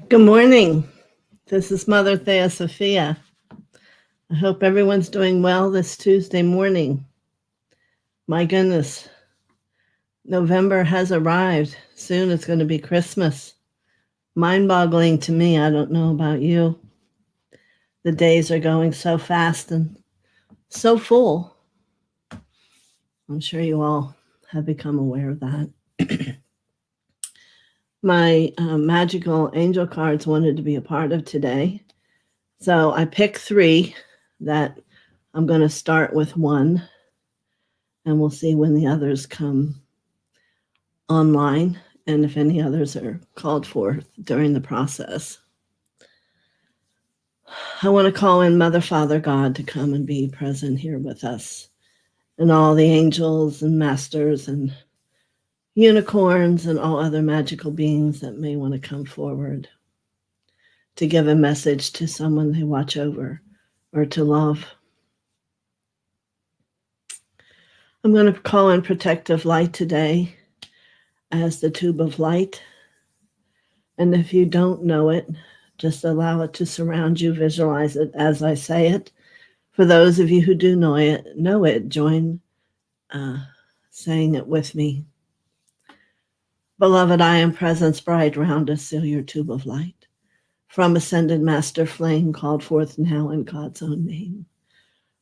Good morning. This is Mother TheoSophia. I hope everyone's doing well this Tuesday morning. My goodness, November has arrived. Soon it's going to be Christmas. Mind-boggling to me. I don't know about you. The days are going so fast and so full. I'm sure you all have become aware of that. My magical angel cards wanted to be a part of today. So I picked 3 that I'm going to start with one, and we'll see when the others come online and if any others are called for during the process. I want to call in Mother, Father, God to come and be present here with us, and all the angels and masters and unicorns and all other magical beings that may want to come forward to give a message to someone they watch over or to love. I'm going to call in protective light today as the tube of light. And if you don't know it, just allow it to surround you, visualize it as I say it. For those of you who do know it, join saying it with me. Beloved, I am presence bright round us, seal your tube of light. From ascended master flame called forth now in God's own name.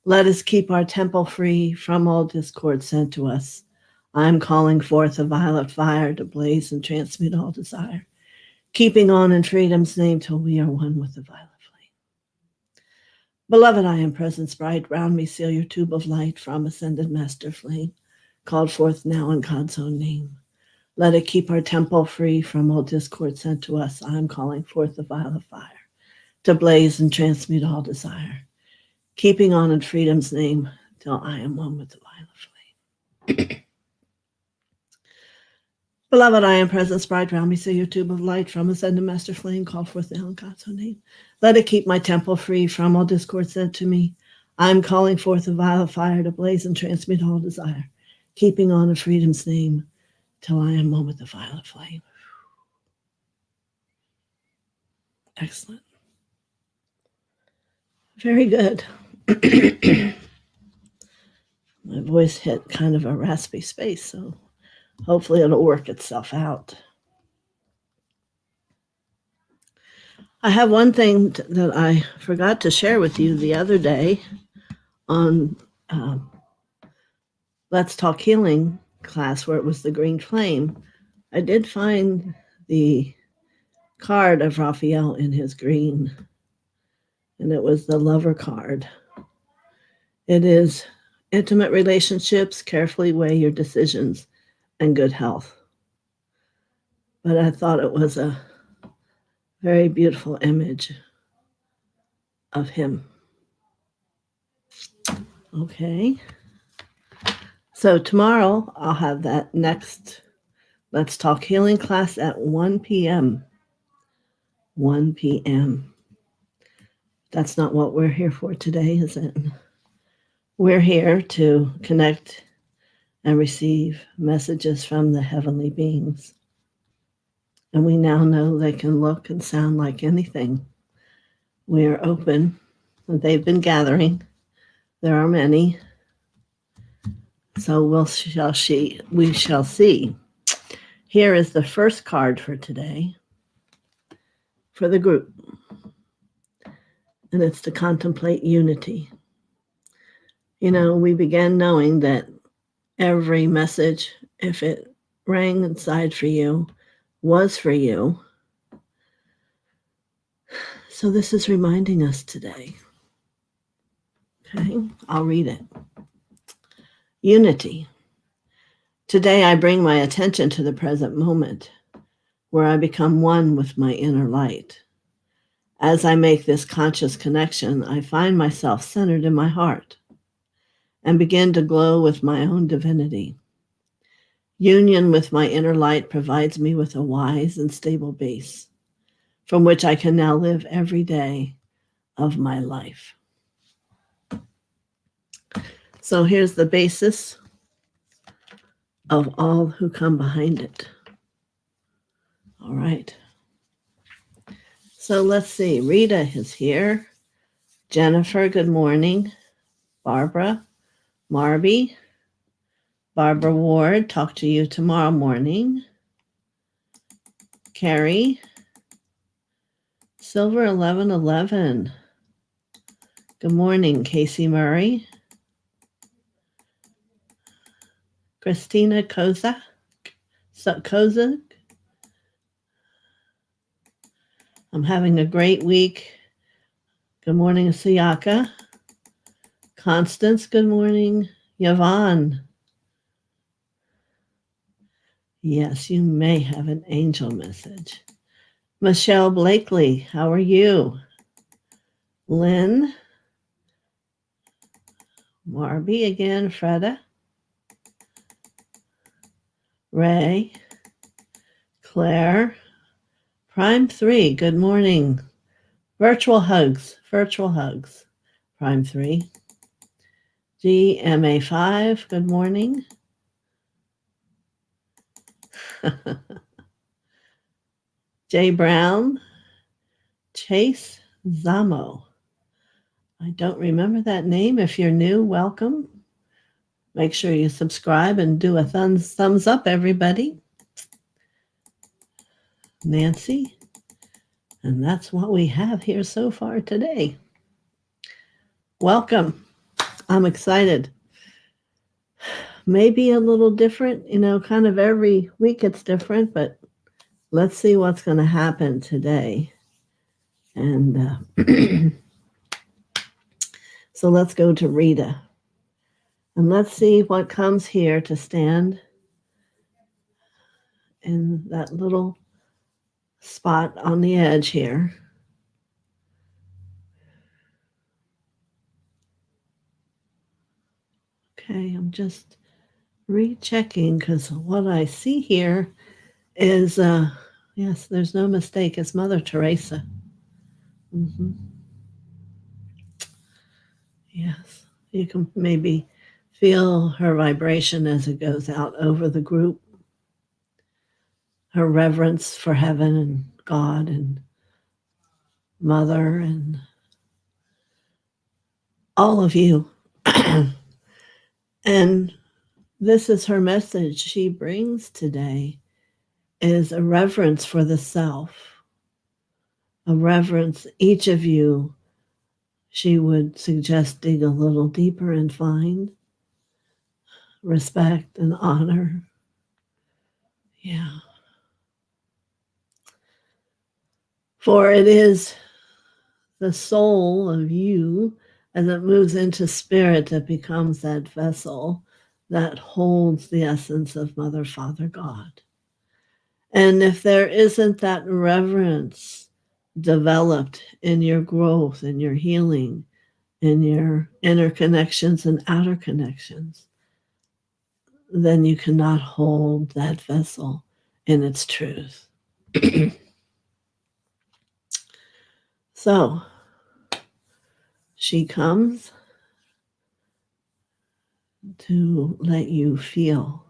Let us keep our temple free from all discord sent to us. I am calling forth a violet fire to blaze and transmute all desire, keeping on in freedom's name till we are one with the violet flame. Beloved, I am presence bright round me, seal your tube of light from ascended master flame, called forth now in God's own name. Let it keep our temple free from all discord sent to us. I am calling forth the violet fire to blaze and transmute all desire, keeping on in freedom's name till I am one with the violet flame. Beloved, I am presence bright round me, seal your tube of light from ascended master flame, call forth now in God's own name. Let it keep my temple free from all discord sent to me. I am calling forth the violet fire to blaze and transmute all desire, keeping on in freedom's name till I am one with the violet flame. Excellent. Very good. My voice hit kind of a raspy space, so hopefully it'll work itself out. I have one thing that I forgot to share with you the other day on Let's Talk Healing class, where it was the green flame. I did find the card of Raphael in his green, and it was the lover card. It is intimate relationships, carefully weigh your decisions, and good health. But I thought it was a very beautiful image of him. Okay. So tomorrow I'll have that next Let's Talk Healing class at 1 p.m. 1 p.m. That's not what we're here for today, is it? We're here to connect and receive messages from the heavenly beings. And we now know they can look and sound like anything. We are open. They've been gathering. There are many. So we shall see. Here is the first card for today for the group. And it's to contemplate unity. You know, we began knowing that every message, if it rang inside for you, was for you. So this is reminding us today. Okay, I'll read it. Unity. Today I bring my attention to the present moment, where I become one with my inner light. As I make this conscious connection, I find myself centered in my heart and begin to glow with my own divinity. Union with my inner light provides me with a wise and stable base from which I can now live every day of my life. So here's the basis of all who come behind it. All right. So let's see. Rita is here. Jennifer, good morning. Barbara, Marby, Barbara Ward, talk to you tomorrow morning. Carrie, Silver 1111. Good morning, Casey Murray. Christina Kozak. I'm having a great week. Good morning, Siyaka. Constance, good morning. Yvonne. Yes, you may have an angel message. Michelle Blakely, how are you? Lynn. Marby again. Freda. Ray. Claire. Prime 3, good morning. Virtual hugs. Prime 3. GMA5, good morning. Jay Brown. Chase Zamo. I don't remember that name. If you're new, welcome. Make sure you subscribe and do a thumbs up, everybody. Nancy. And that's what we have here so far today. Welcome. I'm excited. Maybe a little different, kind of every week it's different, but let's see what's going to happen today. And so let's go to Rita. And let's see what comes here to stand in that little spot on the edge here. Okay, I'm just rechecking because what I see here is, yes, there's no mistake. It's Mother Teresa. Mm-hmm. Yes, you can maybe feel her vibration as it goes out over the group. Her reverence for heaven and God and Mother and all of you. And this is her message she brings today, is a reverence for the self. A reverence, each of you, she would suggest dig a little deeper and find respect and honor. Yeah. For it is the soul of you as it moves into spirit that becomes that vessel that holds the essence of Mother, Father, God. And if there isn't that reverence developed in your growth, in your healing, in your inner connections and outer connections, then you cannot hold that vessel in its truth. So she comes to let you feel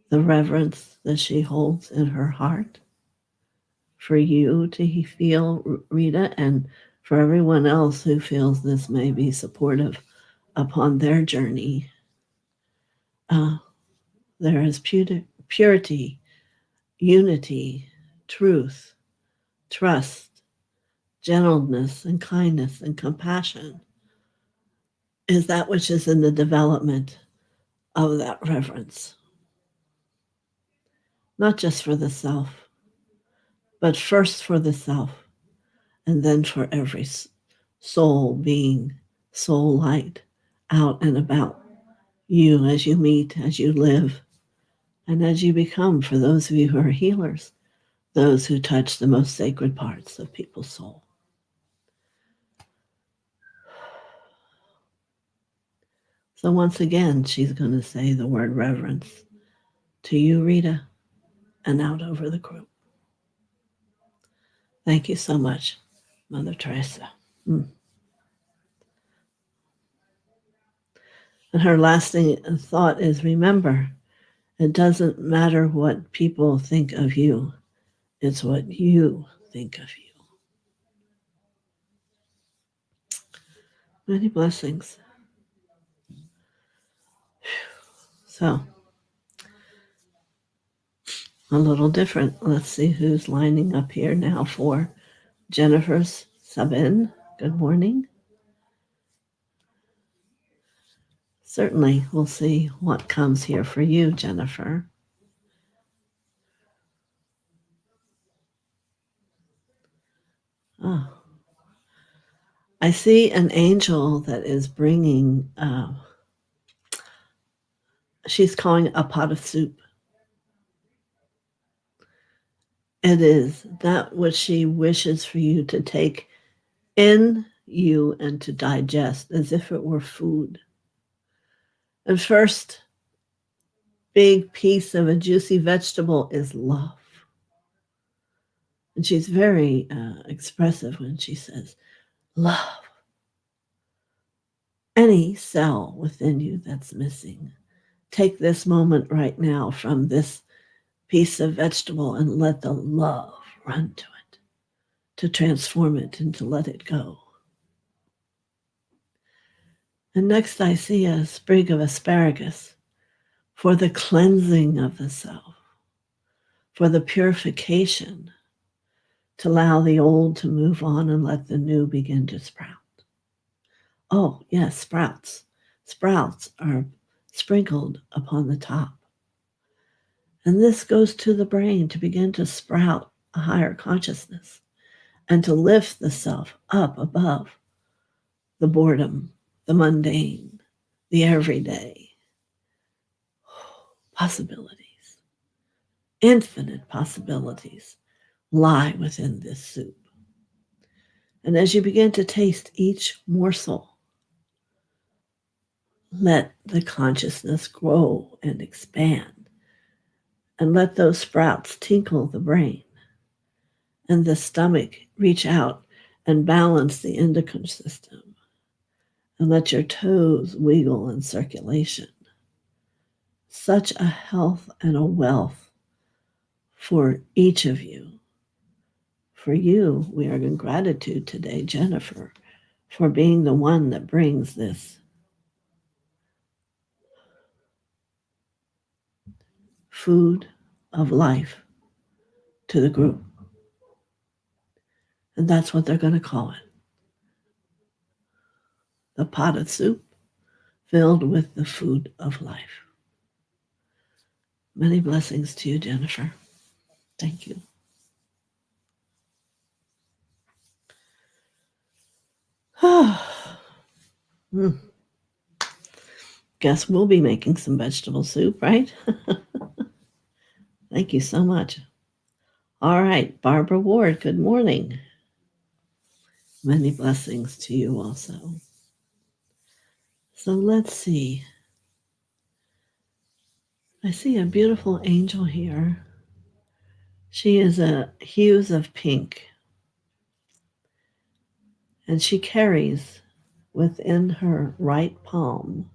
the reverence that she holds in her heart for you to feel, Rita, and for everyone else who feels this may be supportive upon their journey. There is purity, unity, truth, trust, gentleness, and kindness and compassion is that which is in the development of that reverence. Not just for the self, but first for the self, and then for every soul being, soul light out and about you as you meet, as you live, and as you become, for those of you who are healers, those who touch the most sacred parts of people's soul. So once again, she's going to say the word reverence to you, Rita, and out over the group. Thank you so much, Mother Teresa. And her lasting thought is, remember, it doesn't matter what people think of you. It's what you think of you. Many blessings. So, a little different. Let's see who's lining up here now for Jennifer's sub-in. Good morning. Certainly, we'll see what comes here for you, Jennifer. Oh, I see an angel that is bringing, she's calling a pot of soup. It is that which she wishes for you to take in you and to digest as if it were food. And first big piece of a juicy vegetable is love. And she's very expressive when she says, love. Any cell within you that's missing, take this moment right now from this piece of vegetable and let the love run to it, to transform it and to let it go. And next I see a sprig of asparagus for the cleansing of the self, for the purification, to allow the old to move on and let the new begin to sprout. Oh, yes, sprouts. Sprouts are sprinkled upon the top. And this goes to the brain to begin to sprout a higher consciousness and to lift the self up above the boredom, the mundane, the everyday. Possibilities, infinite possibilities lie within this soup. And as you begin to taste each morsel, let the consciousness grow and expand, and let those sprouts tinkle the brain, and the stomach reach out and balance the endocrine system, and let your toes wiggle in circulation. Such a health and a wealth for each of you. For you, we are in gratitude today, Jennifer, for being the one that brings this food of life to the group. And that's what they're going to call it. The pot of soup filled with the food of life. Many blessings to you, Jennifer. Thank you. Guess we'll be making some vegetable soup, right? Thank you so much. All right, Barbara Ward, good morning. Many blessings to you also. So let's see. I see a beautiful angel here. She is a hues of pink, and she carries within her right palm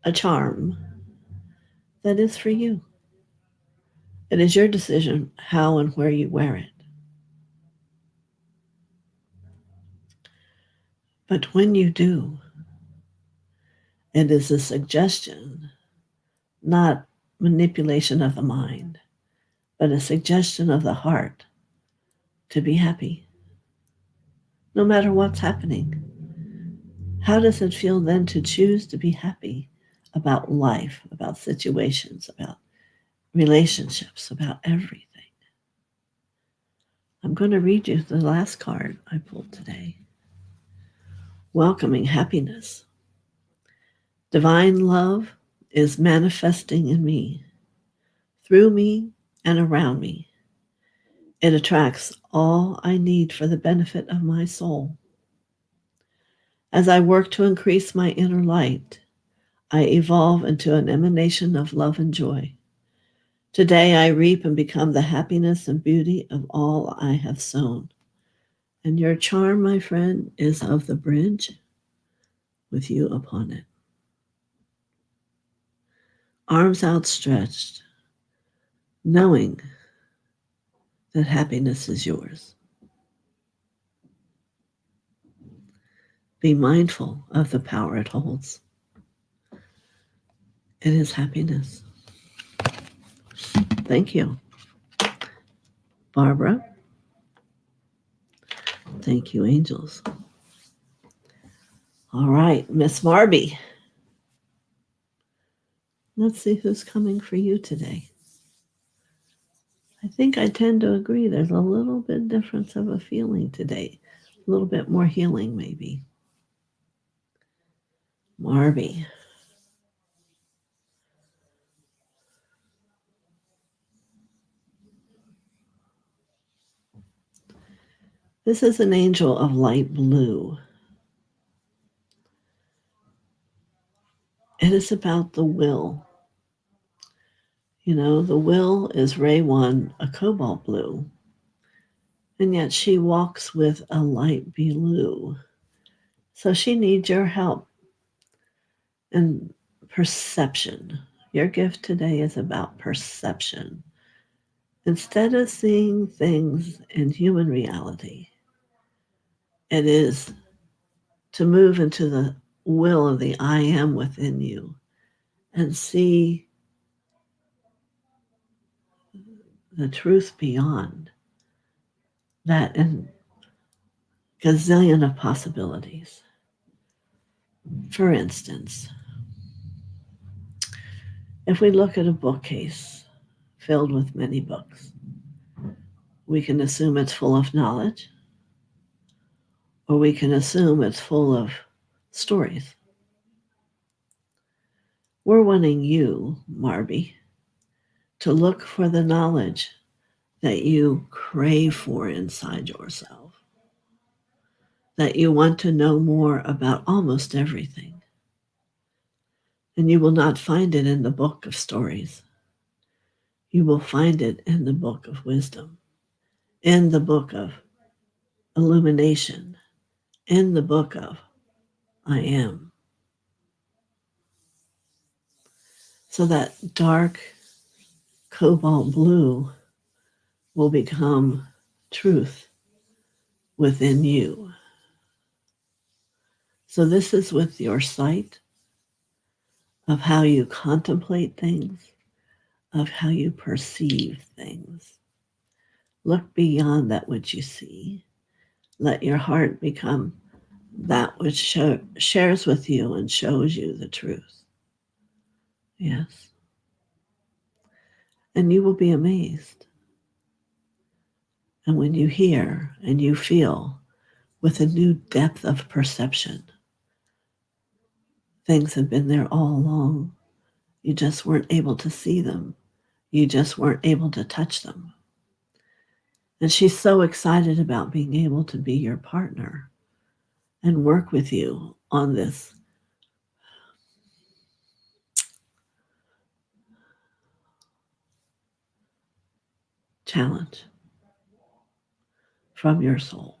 a charm that is for you. It is your decision how and where you wear it. But when you do, it is a suggestion, not manipulation of the mind, but a suggestion of the heart to be happy, no matter what's happening. How does it feel then to choose to be happy about life, about situations, about relationships, about everything? I'm going to read you the last card I pulled today. Welcoming happiness. Divine love is manifesting in me, through me, and around me. It attracts all I need for the benefit of my soul. As I work to increase my inner light, I evolve into an emanation of love and joy. Today I reap and become the happiness and beauty of all I have sown. And your charm, my friend, is of the bridge with you upon it. Arms outstretched, knowing that happiness is yours. Be mindful of the power it holds. It is happiness. Thank you, Barbara. Thank you, angels. All right, Miss Marby. Let's see who's coming for you today. I think I tend to agree there's a little bit difference of a feeling today. A little bit more healing, maybe. Marby. This is an angel of light blue. It is about the will. You know, the will is Ray 1, a cobalt blue. And yet she walks with a light blue. So she needs your help and perception. Your gift today is about perception. Instead of seeing things in human reality, it is to move into the will of the I am within you and see the truth beyond that and gazillion of possibilities. For instance, if we look at a bookcase filled with many books, we can assume it's full of knowledge, or we can assume it's full of stories. We're wanting you, Marby, to look for the knowledge that you crave for inside yourself, that you want to know more about almost everything. And you will not find it in the book of stories. You will find it in the book of wisdom, in the book of illumination, in the book of I am. So that dark cobalt blue will become truth within you. So this is with your sight of how you contemplate things, of how you perceive things. Look beyond that which you see. Let your heart become that which shares with you and shows you the truth. Yes. And you will be amazed. And when you hear and you feel with a new depth of perception, things have been there all along. You just weren't able to see them. You just weren't able to touch them. And she's so excited about being able to be your partner and work with you on this challenge from your soul.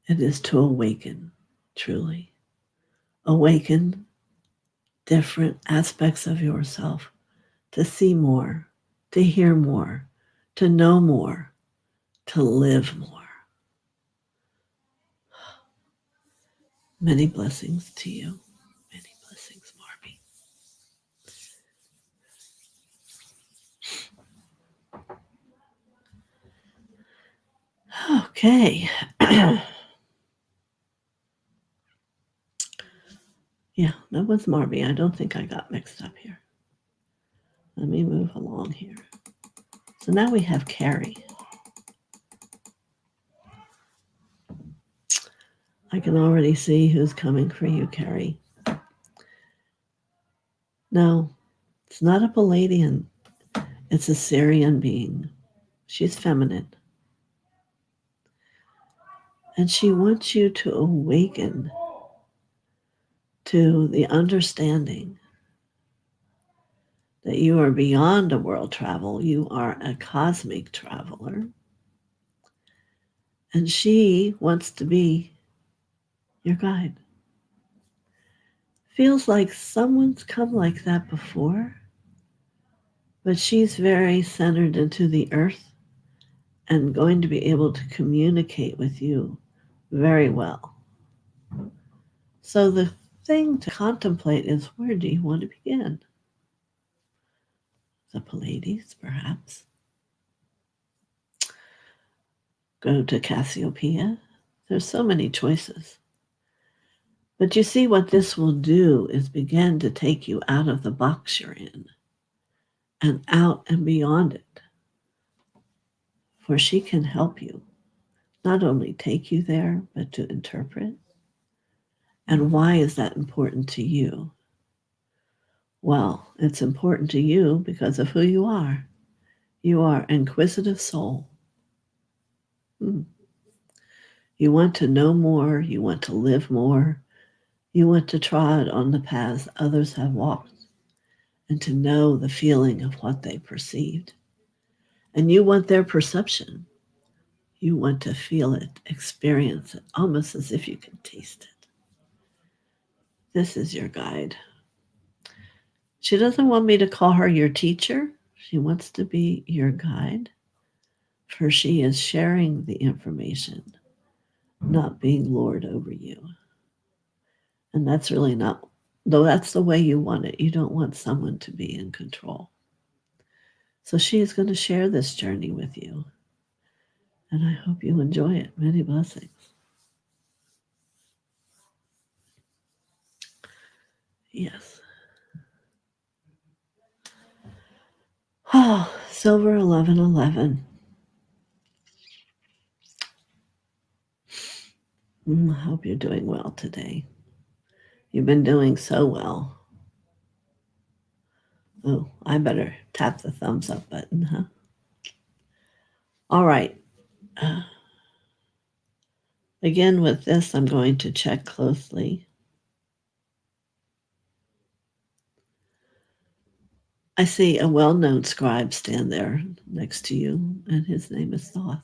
It is to awaken, truly. Awaken different aspects of yourself, to see more, to hear more, to know more, to live more. Many blessings to you. Many blessings, Marby. Okay. Yeah, that was Marby. I don't think I got mixed up here. Let me move along here. So now we have Carrie. I can already see who's coming for you, Carrie. No, it's not a Palladian. It's a Syrian being. She's feminine. And she wants you to awaken to the understanding that you are beyond a world travel. You are a cosmic traveler. And she wants to be your guide. Feels like someone's come like that before, but she's very centered into the earth and going to be able to communicate with you Very well. So the thing to contemplate is, where do you want to begin? The Pleiades, perhaps. Go to Cassiopeia. There's so many choices. But you see, what this will do is begin to take you out of the box you're in and out and beyond it. For she can help you not only take you there, but to interpret. And why is that important to you? Well, it's important to you because of who you are. You are an inquisitive soul. You want to know more. You want to live more. You want to trod on the paths others have walked and to know the feeling of what they perceived. And you want their perception. You want to feel it, experience it, almost as if you can taste it. This is your guide. She doesn't want me to call her your teacher. She wants to be your guide, for she is sharing the information, not being Lord over you. And that's really not, though that's the way you want it. You don't want someone to be in control. So she is going to share this journey with you. And I hope you enjoy it. Many blessings. Yes. Oh, Silver 1111. I hope you're doing well today. You've been doing so well. Oh, I better tap the thumbs up button, huh? All right. Again, with this, I'm going to check closely. I see a well-known scribe stand there next to you, and his name is Thoth.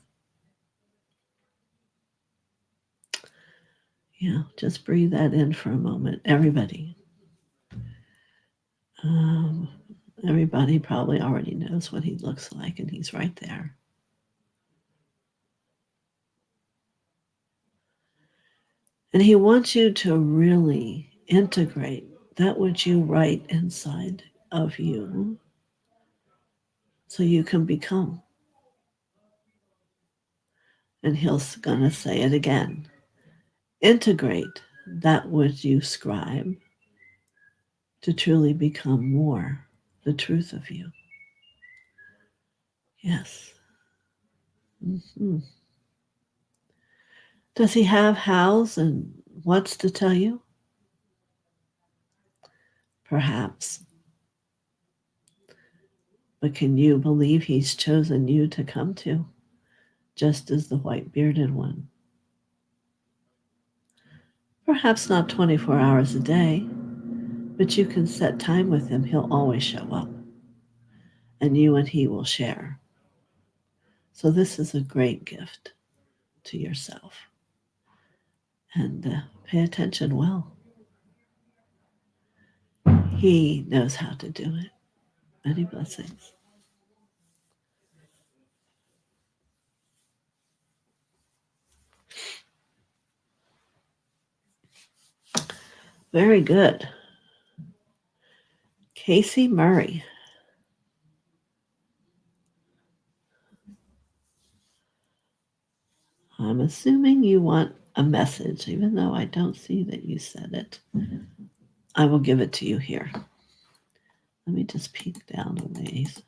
Yeah, just breathe that in for a moment. Everybody. Everybody probably already knows what he looks like, and he's right there. And he wants you to really integrate that which you write inside of you so you can become. And he's going to say it again. Integrate that which you scribe to truly become more the truth of you. Yes. Mm-hmm. Does he have hows and whats to tell you? Perhaps. But can you believe he's chosen you to come to, just as the white-bearded one? Perhaps not 24 hours a day, but you can set time with him. He'll always show up, and you and he will share. So this is a great gift to yourself. And pay attention well. He knows how to do it. Many blessings. Very good. Casey Murray. I'm assuming you want a message, even though I don't see that you said it. I will give it to you here. Let me just peek down a ways.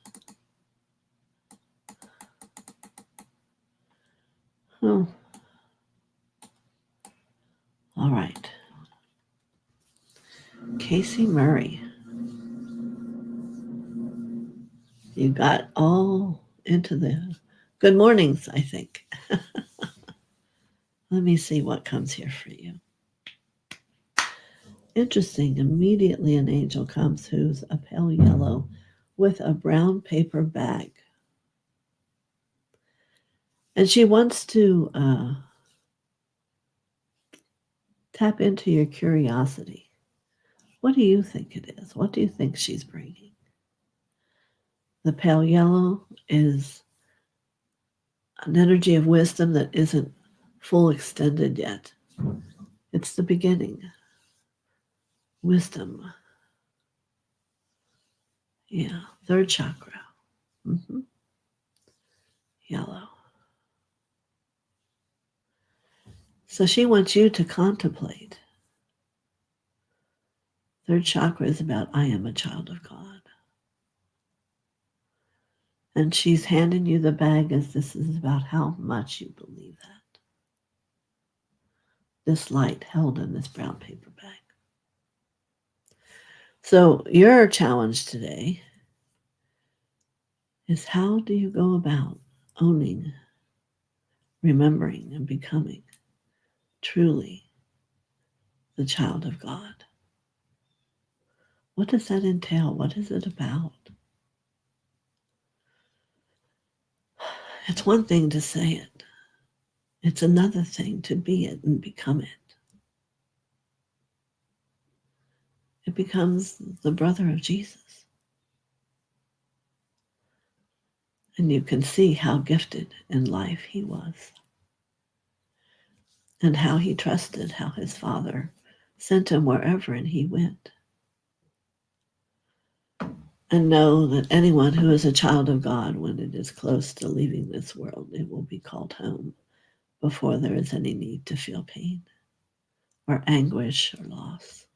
Oh. All right. Casey Murray. You got all into the good mornings, I think. Let me see what comes here for you. Interesting. Immediately an angel comes who's a pale yellow with a brown paper bag. And she wants to tap into your curiosity. What do you think it is? What do you think she's bringing? The pale yellow is an energy of wisdom that isn't full extended yet. It's the beginning. Wisdom. Yeah, third chakra. Yellow. So she wants you to contemplate. Third chakra is about I am a child of God. And she's handing you the bag as this is about how much you believe that. This light held in this brown paper bag. So your challenge today is how do you go about owning, remembering, and becoming truly the child of God? What does that entail? What is it about? It's one thing to say it. It's another thing to be it and become it. It becomes the brother of Jesus. And you can see how gifted in life he was. And how he trusted, how his father sent him wherever and he went. And know that anyone who is a child of God, when it is close to leaving this world, it will be called home before there is any need to feel pain or anguish or loss.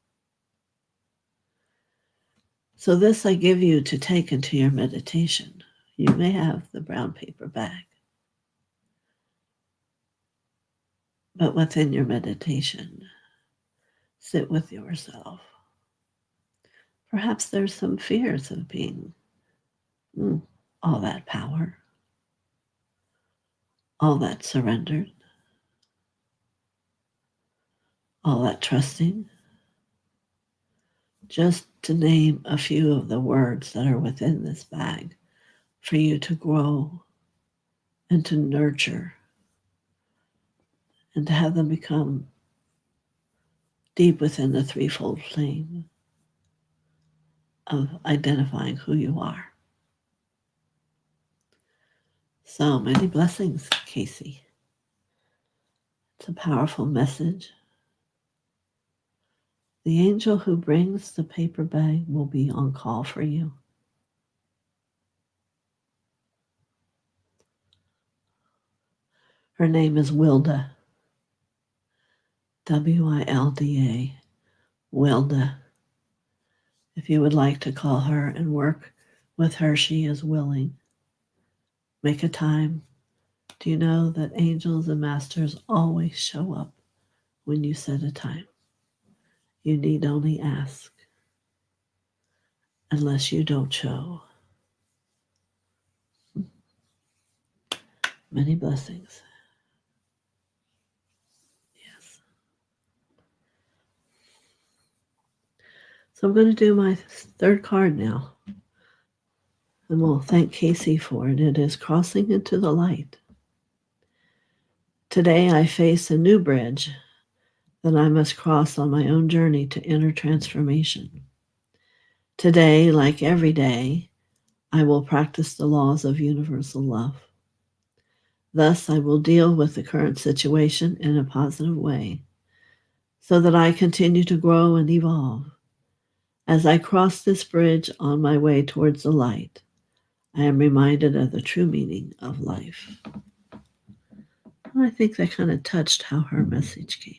So this I give you to take into your meditation. You may have the brown paper bag, but within your meditation, sit with yourself. Perhaps there's some fears of being all that power, all that surrendered, all that trusting. Just to name a few of the words that are within this bag for you to grow and to nurture and to have them become deep within the threefold flame of identifying who you are. So many blessings, Casey. It's a powerful message. The angel who brings the paper bag will be on call for you. Her name is Wilda. Wilda. Wilda. If you would like to call her and work with her, she is willing. Make a time. Do you know that angels and masters always show up when you set a time? You need only ask, unless you don't show. Many blessings. Yes. So I'm going to do my third card now. And we'll thank Casey for it. It is crossing into the light. Today I face a new bridge that I must cross on my own journey to inner transformation. Today, like every day, I will practice the laws of universal love. Thus, I will deal with the current situation in a positive way so that I continue to grow and evolve. As I cross this bridge on my way towards the light, I am reminded of the true meaning of life. And I think that kind of touched how her message came.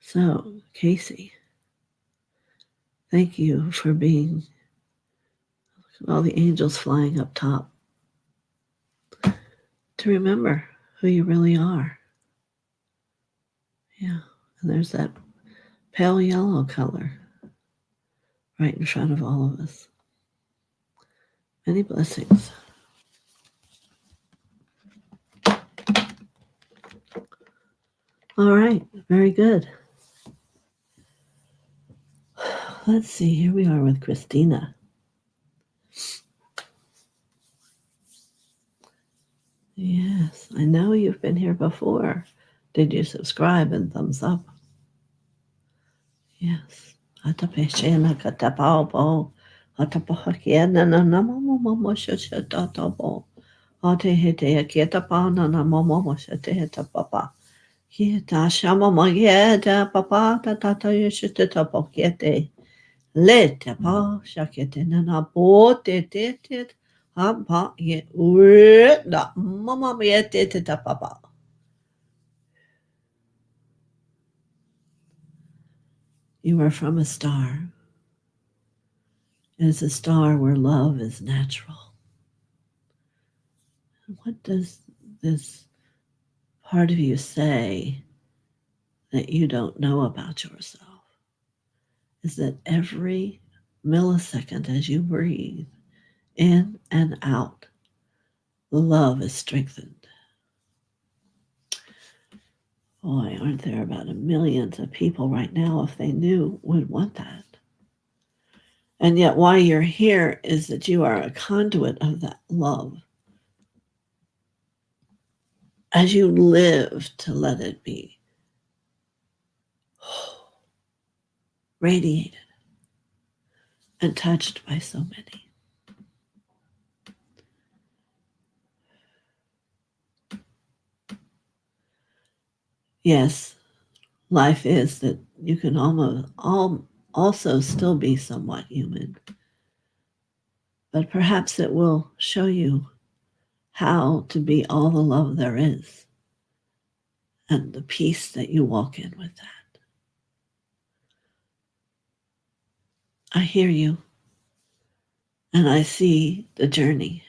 So, Casey, thank you for being all the angels flying up top to remember who you really are. Yeah, and there's that pale yellow color right in front of all of us. Many blessings. All right, very good. Let's see, here we are with Christina. Yes, I know you've been here before. Did you subscribe and thumbs up? Yes. Atapeshena katapaupo. Atapahakiena na namamamo shoshototopo. Ate hete kieta pana na momo shete heta papa. Kieta shama mageta papa tata yeshete tapo kiete. Lete pa shakete na pote tetet. Hampa ye ure da mama yete teta papa. You are from a star. It is a star where love is natural. What does this part of you say that you don't know about yourself? Is that every millisecond as you breathe in and out, love is strengthened. Boy, aren't there about millions of people right now, if they knew, would want that. And yet why you're here is that you are a conduit of that love. As you live to let it be radiated and touched by so many. Yes, life is that you can also still be somewhat human. But perhaps it will show you how to be all the love there is and the peace that you walk in with that. I hear you and I see the journey.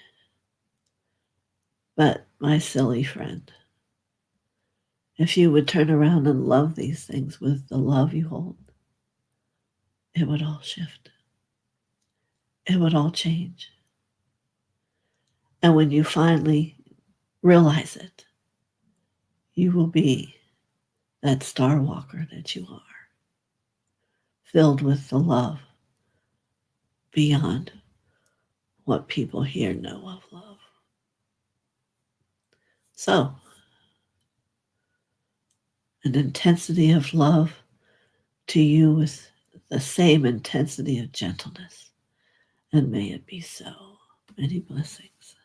But my silly friend, if you would turn around and love these things with the love you hold, it would all shift. It would all change. And when you finally realize it, you will be that star walker that you are, filled with the love beyond what people here know of love. So, an intensity of love to you with the same intensity of gentleness. And may it be so. Many blessings.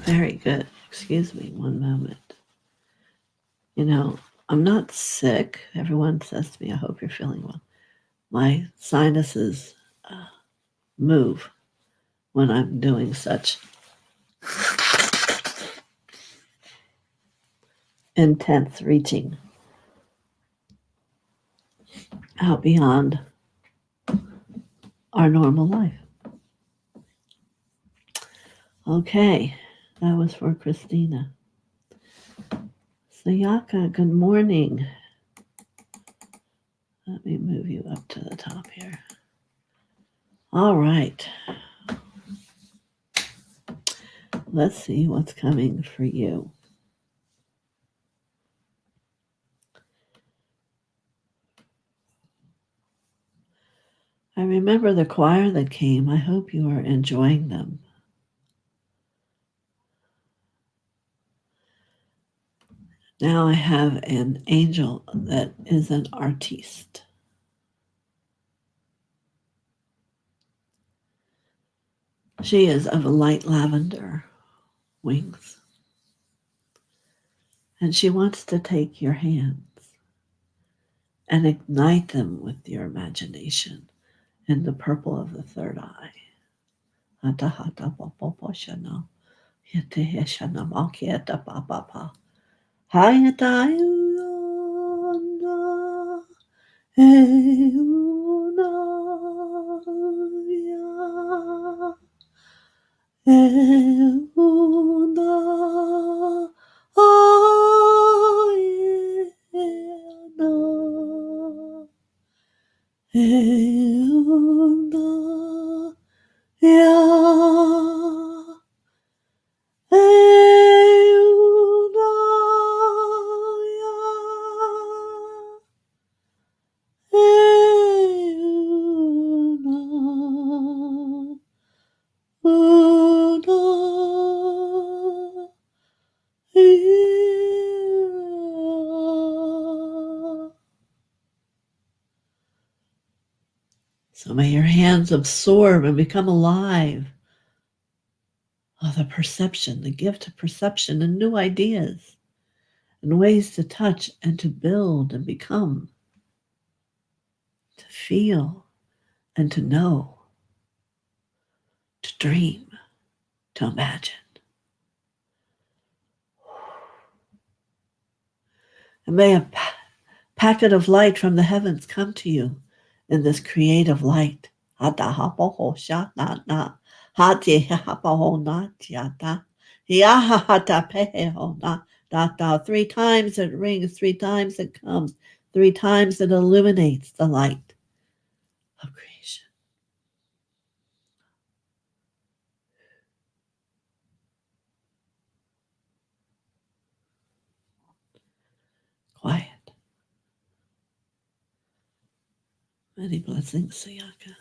Very good. Excuse me one moment. You know, I'm not sick. Everyone says to me, I hope you're feeling well. My sinuses move when I'm doing such intense reaching out beyond our normal life. Okay, that was for Christina. Sayaka, good morning. Let me move you up to the top here. All right. Let's see what's coming for you. I remember the choir that came. I hope you are enjoying them. Now I have an angel that is an artiste. She is of a light lavender wings. And she wants to take your hands and ignite them with your imagination in the purple of the third eye. Hata hata popo shano. Yete heshana makieta papa. Hayata yuna. Euna. Euna. Ayena. Euna. Ya. Euna. Ya. Euna. Una. And may your hands absorb and become alive. Oh, the perception, the gift of perception and new ideas and ways to touch and to build and become, to feel and to know, to dream, to imagine. And may a packet of light from the heavens come to you in this creative light. 3 times it rings, 3 times it comes, 3 times it illuminates the light of creation. Quiet. Many blessings, Sayaka.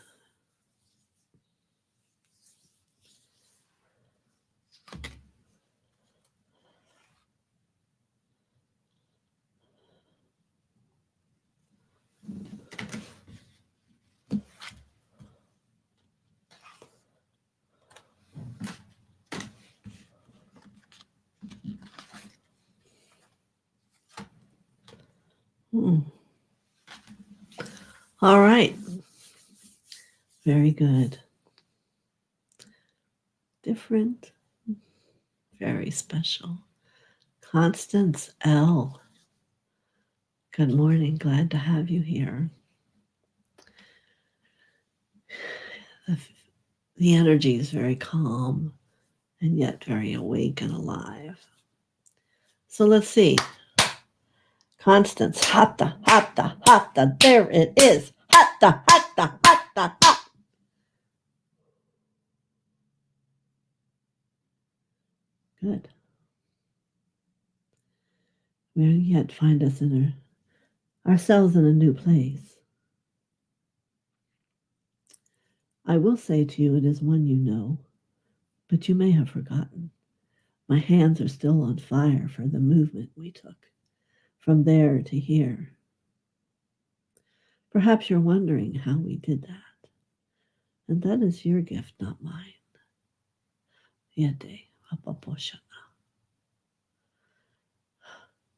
All right. Very good. Different. Very special. Constance L. Good morning. Glad to have you here. The energy is very calm and yet very awake and alive. So let's see. Constance, hatta, hatta, hatta. There it is. Hatta, hatta, hatta, hatta. Good. We yet find us in ourselves in a new place. I will say to you, it is one you know, but you may have forgotten. My hands are still on fire for the movement we took from there to here. Perhaps you're wondering how we did that. And that is your gift, not mine. Yete apaposhana.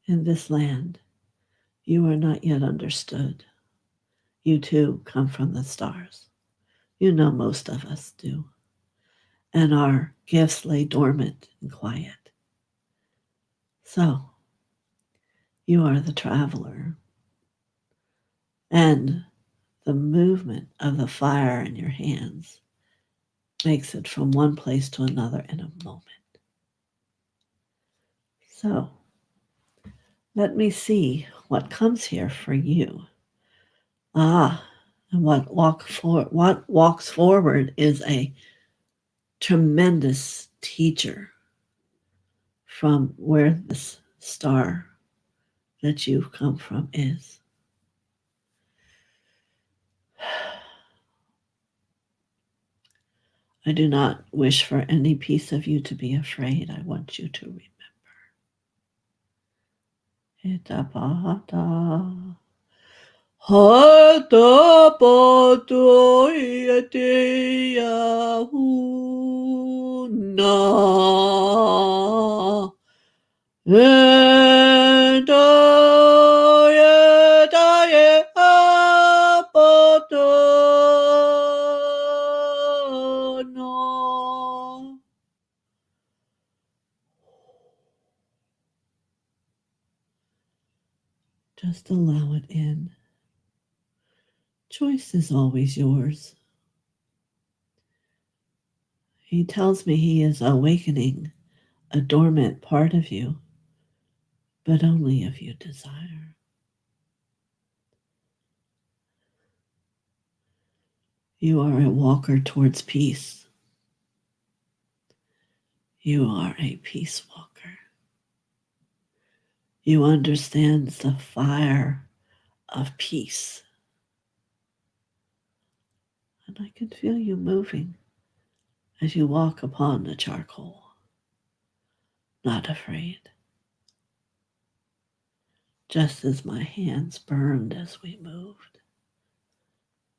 In this land, you are not yet understood. You too come from the stars. You know most of us do. And our gifts lay dormant and quiet. So, you are the traveler. And the movement of the fire in your hands makes it from one place to another in a moment. So, let me see what comes here for you. And what walks forward is a tremendous teacher from where this star that you've come from is. I do not wish for any piece of you to be afraid. I want you to remember. Itapahata. Hata pato yate yahuna. And I no. Just allow it in. Choice is always yours. He tells me he is awakening a dormant part of you, but only if you desire. You are a walker towards peace. You are a peace walker. You understand the fire of peace. And I can feel you moving as you walk upon the charcoal, not afraid. Just as my hands burned as we moved.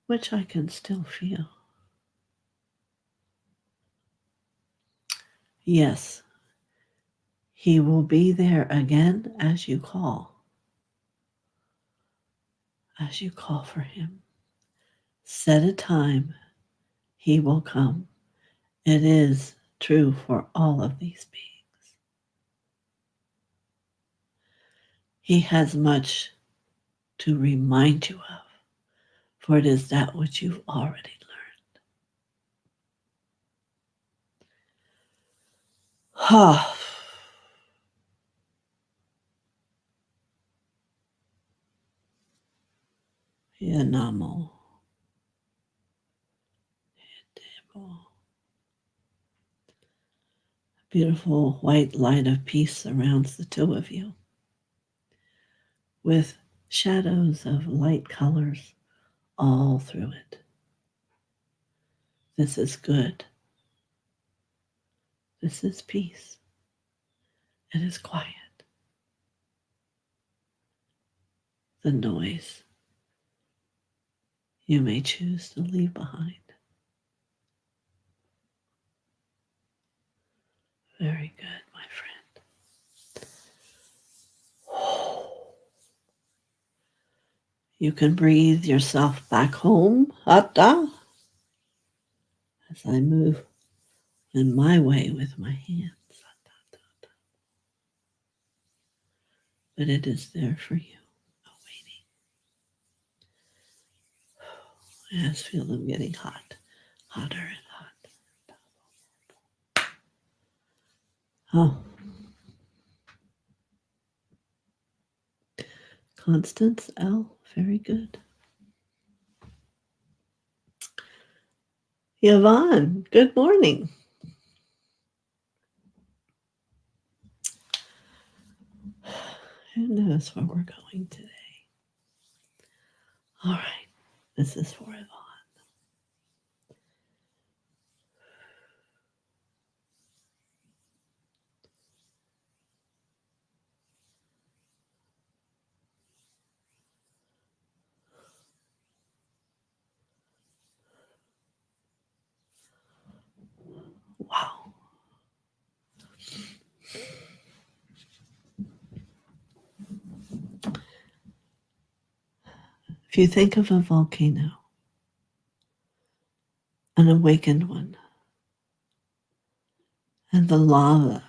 which I can still feel. Yes, he will be there again as you call for him. Set a time, he will come. It is true for all of these beings. He has much to remind you of, for it is that which you've already learned. Ha! Yanamo. Beautiful white light of peace surrounds the two of you, with shadows of light colors all through it. This is good. This is peace. It is quiet. The noise you may choose to leave behind. Very good, my friend. You can breathe yourself back home, Atta, as I move in my way with my hands. But it is there for you, awaiting. I just feel them getting hot, hotter and hot. Oh, Constance L, very good. Yvonne, good morning. Who knows where we're going today? All right, this is for Yvonne. Wow. If you think of a volcano, an awakened one, and the lava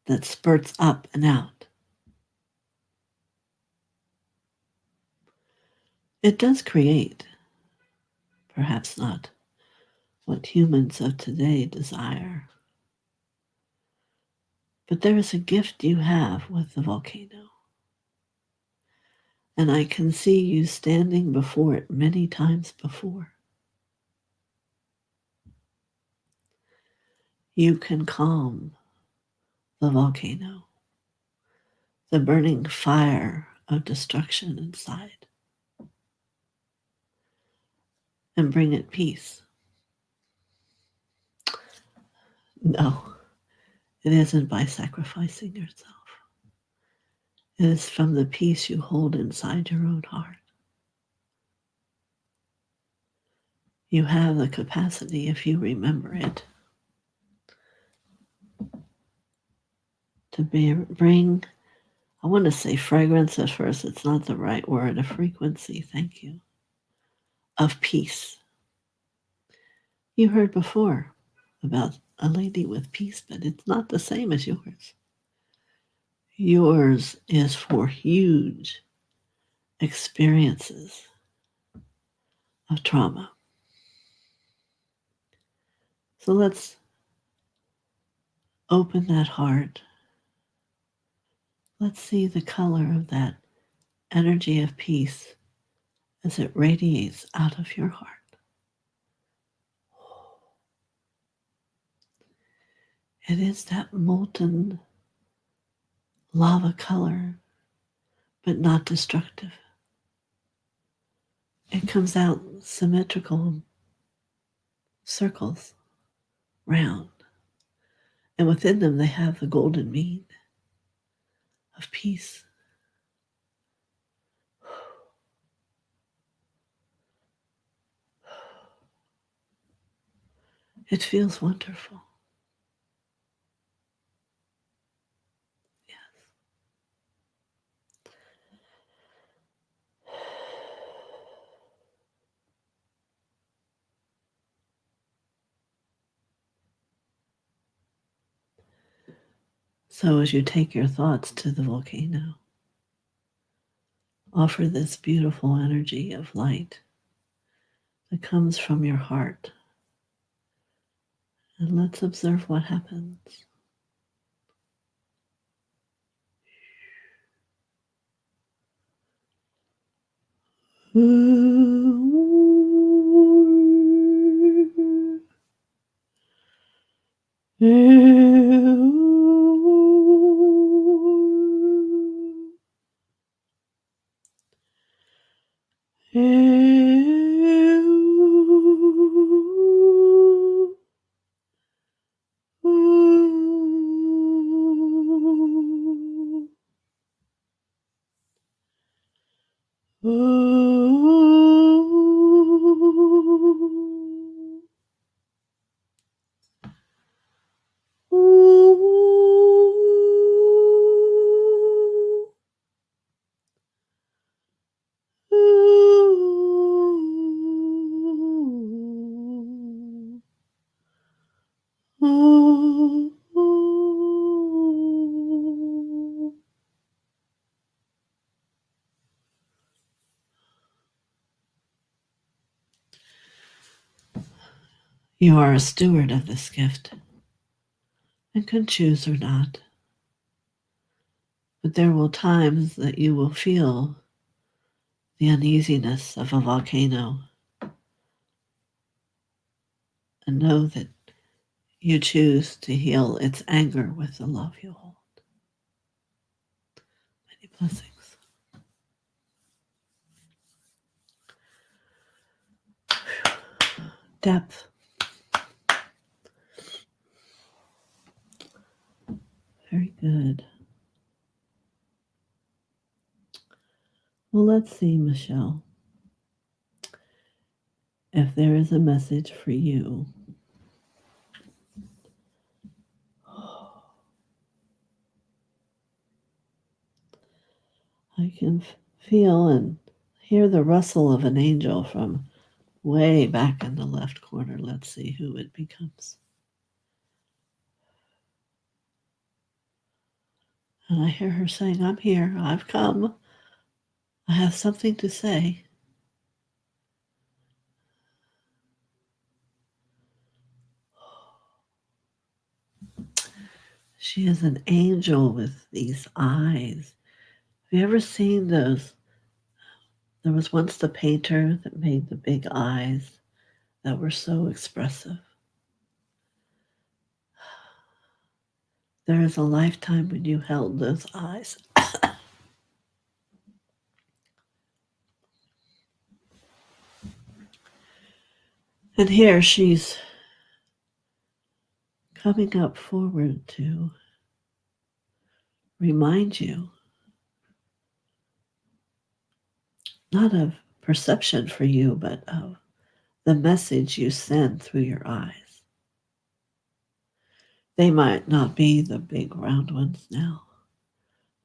that spurts up and out, it does create, perhaps not what humans of today desire, but there is a gift you have with the volcano. And I can see you standing before it many times before. You can calm the volcano, the burning fire of destruction inside, and bring it peace. No, it isn't by sacrificing yourself. It is from the peace you hold inside your own heart. You have the capacity, if you remember it, to bring, I want to say fragrance at first, it's not the right word, a frequency, thank you, of peace. You heard before about a lady with peace, but it's not the same as yours. Yours is for huge experiences of trauma. So let's open that heart. Let's see the color of that energy of peace as it radiates out of your heart. It is that molten lava color, but not destructive. It comes out symmetrical circles, round, and within them they have the golden mean of peace. It feels wonderful. Yes. So as you take your thoughts to the volcano, offer this beautiful energy of light that comes from your heart. And let's observe what happens. You are a steward of this gift and can choose or not. But there will times that you will feel the uneasiness of a volcano and know that you choose to heal its anger with the love you hold. Many blessings. Depth. Very good. Well, let's see, Michelle, if there is a message for you. I can feel and hear the rustle of an angel from way back in the left corner. Let's see who it becomes. And I hear her saying, I'm here, I've come, I have something to say. She is an angel with these eyes. Have you ever seen those? There was once the painter that made the big eyes that were so expressive. There is a lifetime when you held those eyes. And here she's coming up forward to remind you, not of perception for you, but of the message you send through your eyes. They might not be the big round ones now,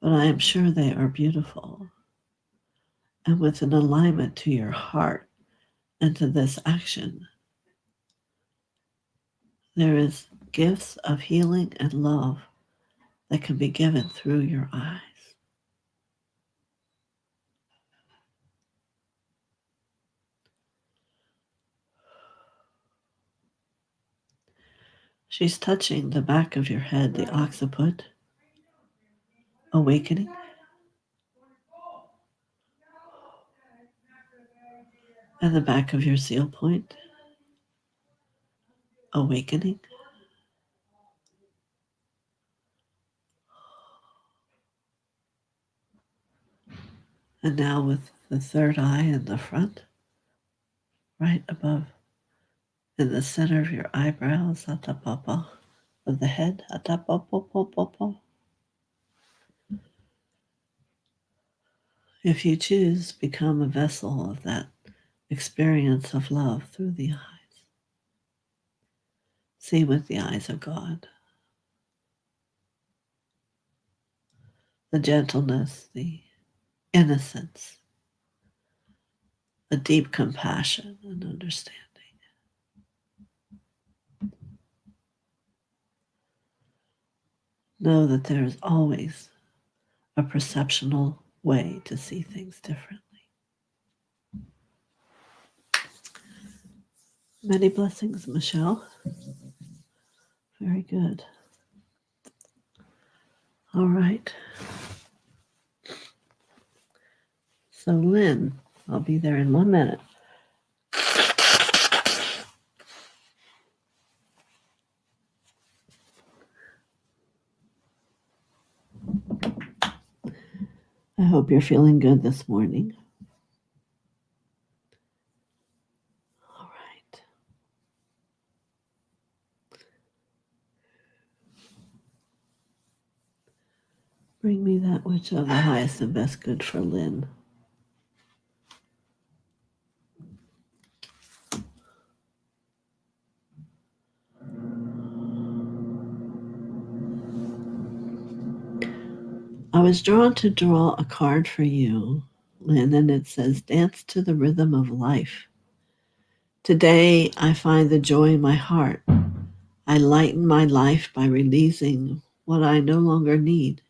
but I am sure they are beautiful and with an alignment to your heart and to this action. There is gifts of healing and love that can be given through your eyes. She's touching the back of your head, the occiput, awakening. And the back of your seal point, awakening. And now with the third eye in the front, right above, in the center of your eyebrows, atapapa, of the head, atapapopopopo. If you choose, become a vessel of that experience of love through the eyes. See with the eyes of God. The gentleness, the innocence, the deep compassion and understanding. Know that there is always a perceptional way to see things differently. Many blessings, Michelle. Very good. All right. So, Lynn, I'll be there in 1 minute. I hope you're feeling good this morning. All right. Bring me that which of the highest and best good for Lynn. I was drawn to draw a card for you, Lynn, and it says, dance to the rhythm of life. Today, I find the joy in my heart. I lighten my life by releasing what I no longer need.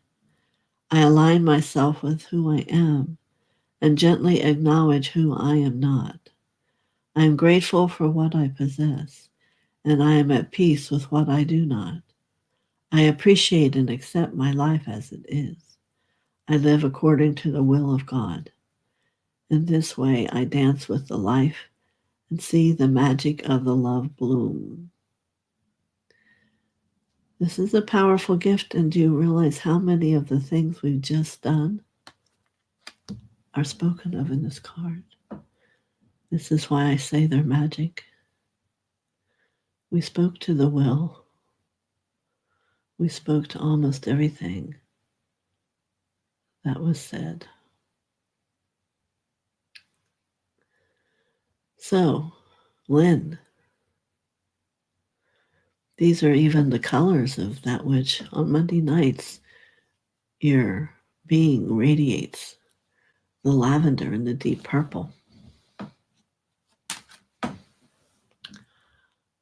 I align myself with who I am and gently acknowledge who I am not. I am grateful for what I possess, and I am at peace with what I do not. I appreciate and accept my life as it is. I live according to the will of God. In this way, I dance with the life and see the magic of the love bloom. This is a powerful gift, and do you realize how many of the things we've just done are spoken of in this card? This is why I say they're magic. We spoke to the will. We spoke to almost everything that was said. So, Lynn, these are even the colors of that which on Monday nights your being radiates, the lavender and the deep purple.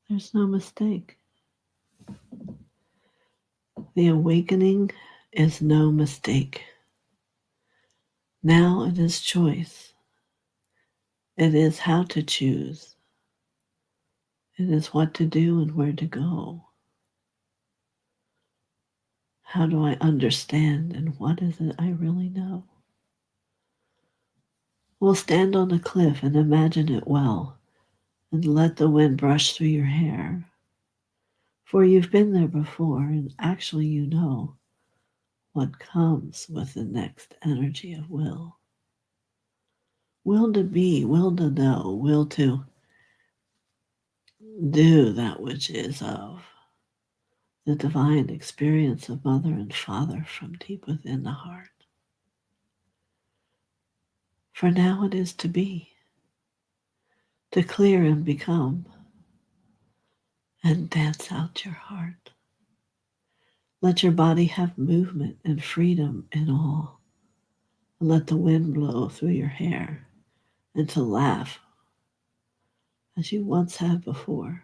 There's no mistake. The awakening is no mistake. Now it is choice. It is how to choose. It is what to do and where to go. How do I understand and what is it I really know? We'll stand on a cliff and imagine it well and let the wind brush through your hair. For you've been there before and actually you know what comes with the next energy of will. Will to be, will to know, will to do that which is of the divine experience of mother and father from deep within the heart. For now it is to be, to clear and become, and dance out your heart. Let your body have movement and freedom in all. And let the wind blow through your hair, and to laugh as you once have before.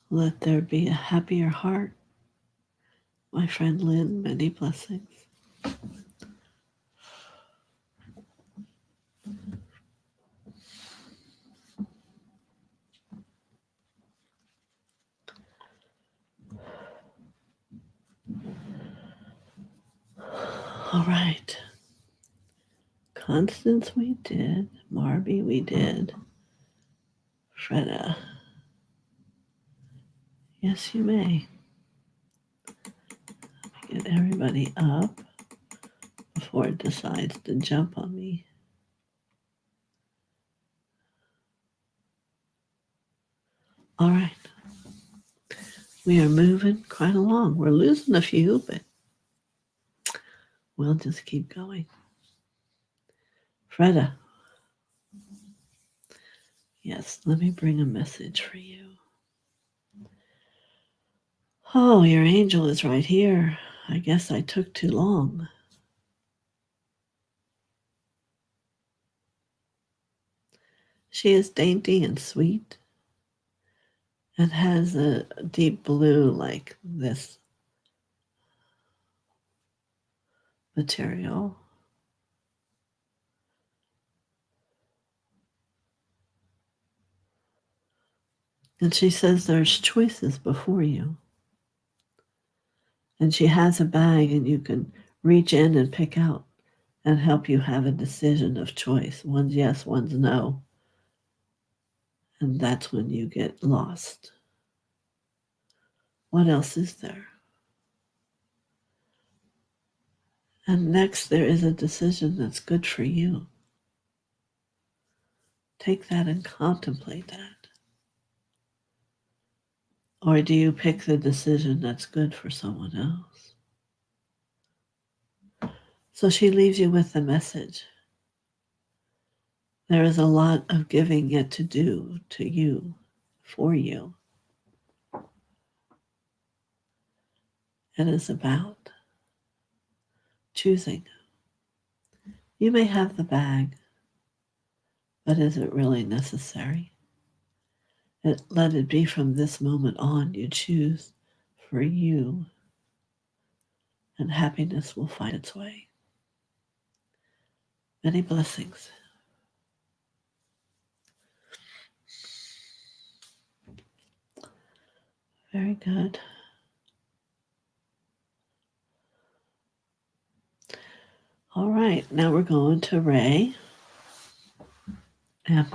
Let there be a happier heart. My friend Lynn, many blessings. All right. Constance, we did. Marby, we did. Freda. Yes, you may. Get everybody up before it decides to jump on me. All right. We are moving quite along. We're losing a few, but we'll just keep going. Freda. Yes, let me bring a message for you. Oh, your angel is right here. I guess I took too long. She is dainty and sweet and has a deep blue like this material. And she says there's choices before you. And she has a bag and you can reach in and pick out and help you have a decision of choice. One's yes, one's no. And that's when you get lost. What else is there? And next, there is a decision that's good for you. Take that and contemplate that. Or do you pick the decision that's good for someone else? So she leaves you with the message. There is a lot of giving yet to do to you, for you. It is about choosing. You may have the bag, but is it really necessary? Let it be from this moment on you choose for you, and happiness will find its way. Many blessings. Very good. All right, now we're going to Ray. Yeah.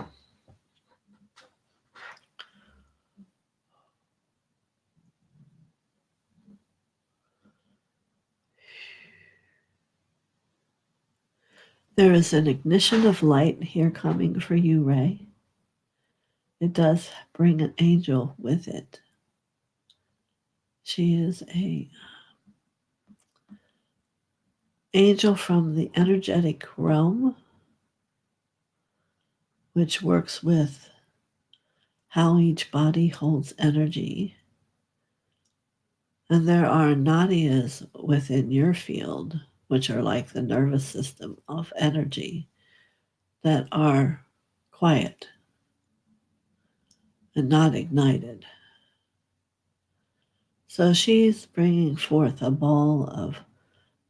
There is an ignition of light here coming for you, Ray. It does bring an angel with it. She is a angel from the energetic realm, which works with how each body holds energy. And there are nadiyas within your field, which are like the nervous system of energy, that are quiet and not ignited. So she's bringing forth a ball of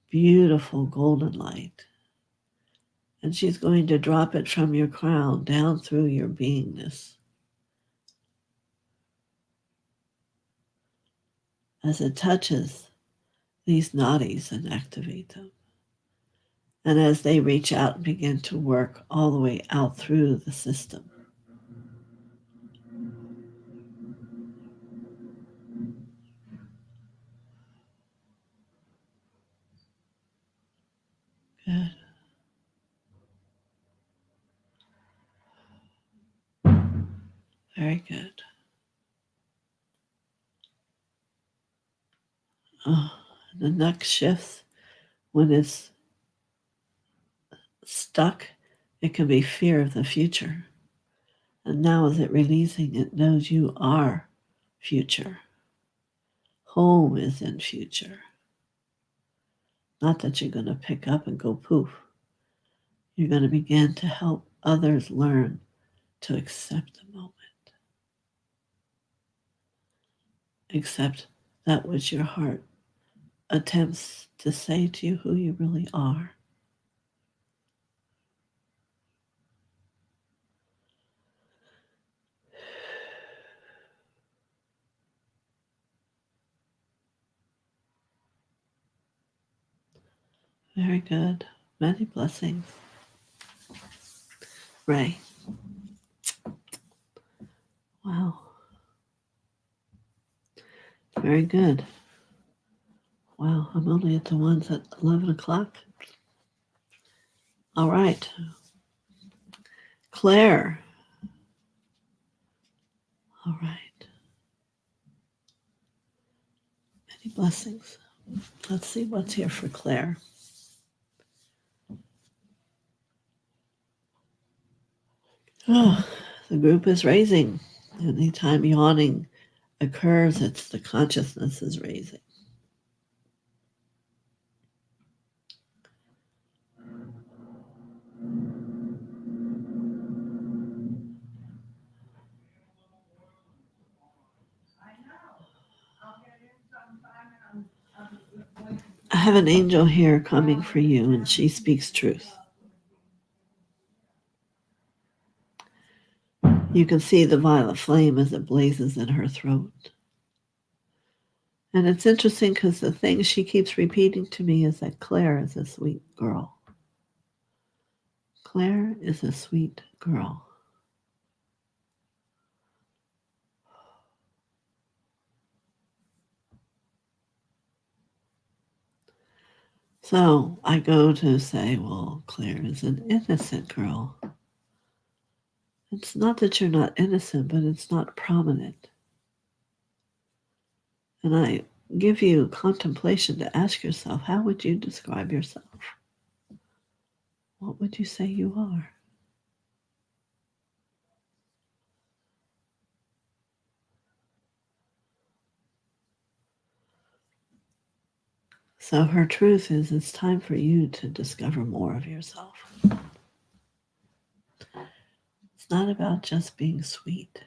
beautiful golden light. And she's going to drop it from your crown down through your beingness. As it touches these nadis and activate them. And as they reach out and begin to work all the way out through the system. Good. Very good. Oh, the neck shifts when it's stuck. It can be fear of the future. And now as it releasing, it knows you are future. Home is in future. Not that you're going to pick up and go poof. You're going to begin to help others learn to accept the moment. Accept that which your heart attempts to say to you who you really are. Very good. Many blessings. Ray. Wow. Very good. Wow, I'm only at the ones at 11 o'clock. All right. Claire. All right. Many blessings. Let's see what's here for Claire. Oh, The group is raising. Anytime yawning occurs, it's the consciousness is raising. I have an angel here coming for you, and she speaks truth. You can see the violet flame as it blazes in her throat. And it's interesting because the thing she keeps repeating to me is that Claire is a sweet girl. Claire is a sweet girl. So I go to say, well, Claire is an innocent girl. It's not that you're not innocent, but it's not prominent. And I give you contemplation to ask yourself, how would you describe yourself? What would you say you are? So her truth is it's time for you to discover more of yourself. It's not about just being sweet.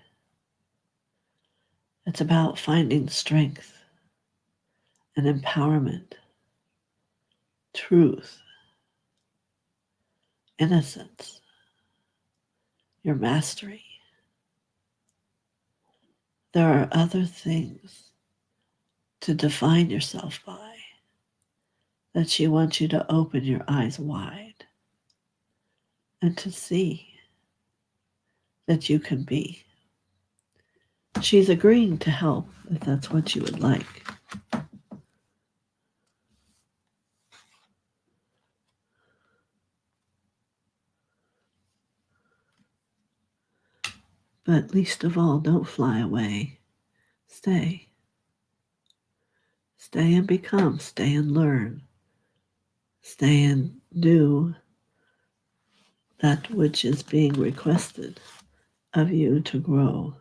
It's about finding strength and empowerment, truth, innocence, your mastery. There are other things to define yourself by that she wants you to open your eyes wide and to see that you can be. She's agreeing to help if that's what you would like. But least of all, don't fly away. Stay. Stay and become. Stay and learn. Stay and do that which is being requested of you to grow.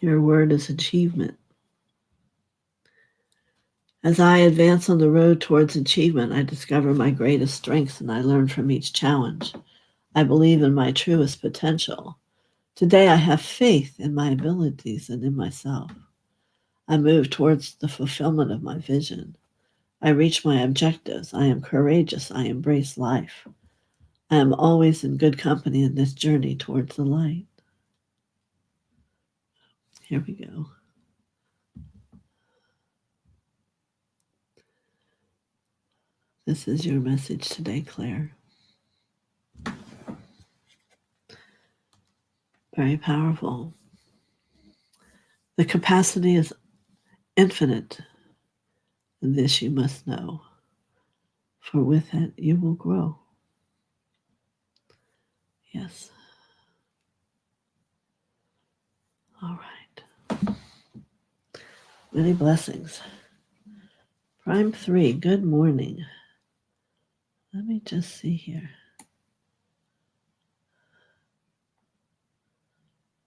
Your word is achievement. As I advance on the road towards achievement, I discover my greatest strengths and I learn from each challenge. I believe in my truest potential. Today I have faith in my abilities and in myself. I move towards the fulfillment of my vision. I reach my objectives. I am courageous. I embrace life. I am always in good company in this journey towards the light. Here we go. This is your message today, Claire. Very powerful. The capacity is infinite, and this you must know, for with it you will grow. Yes. All right. Many blessings. Prime 3, good morning. Let me just see here.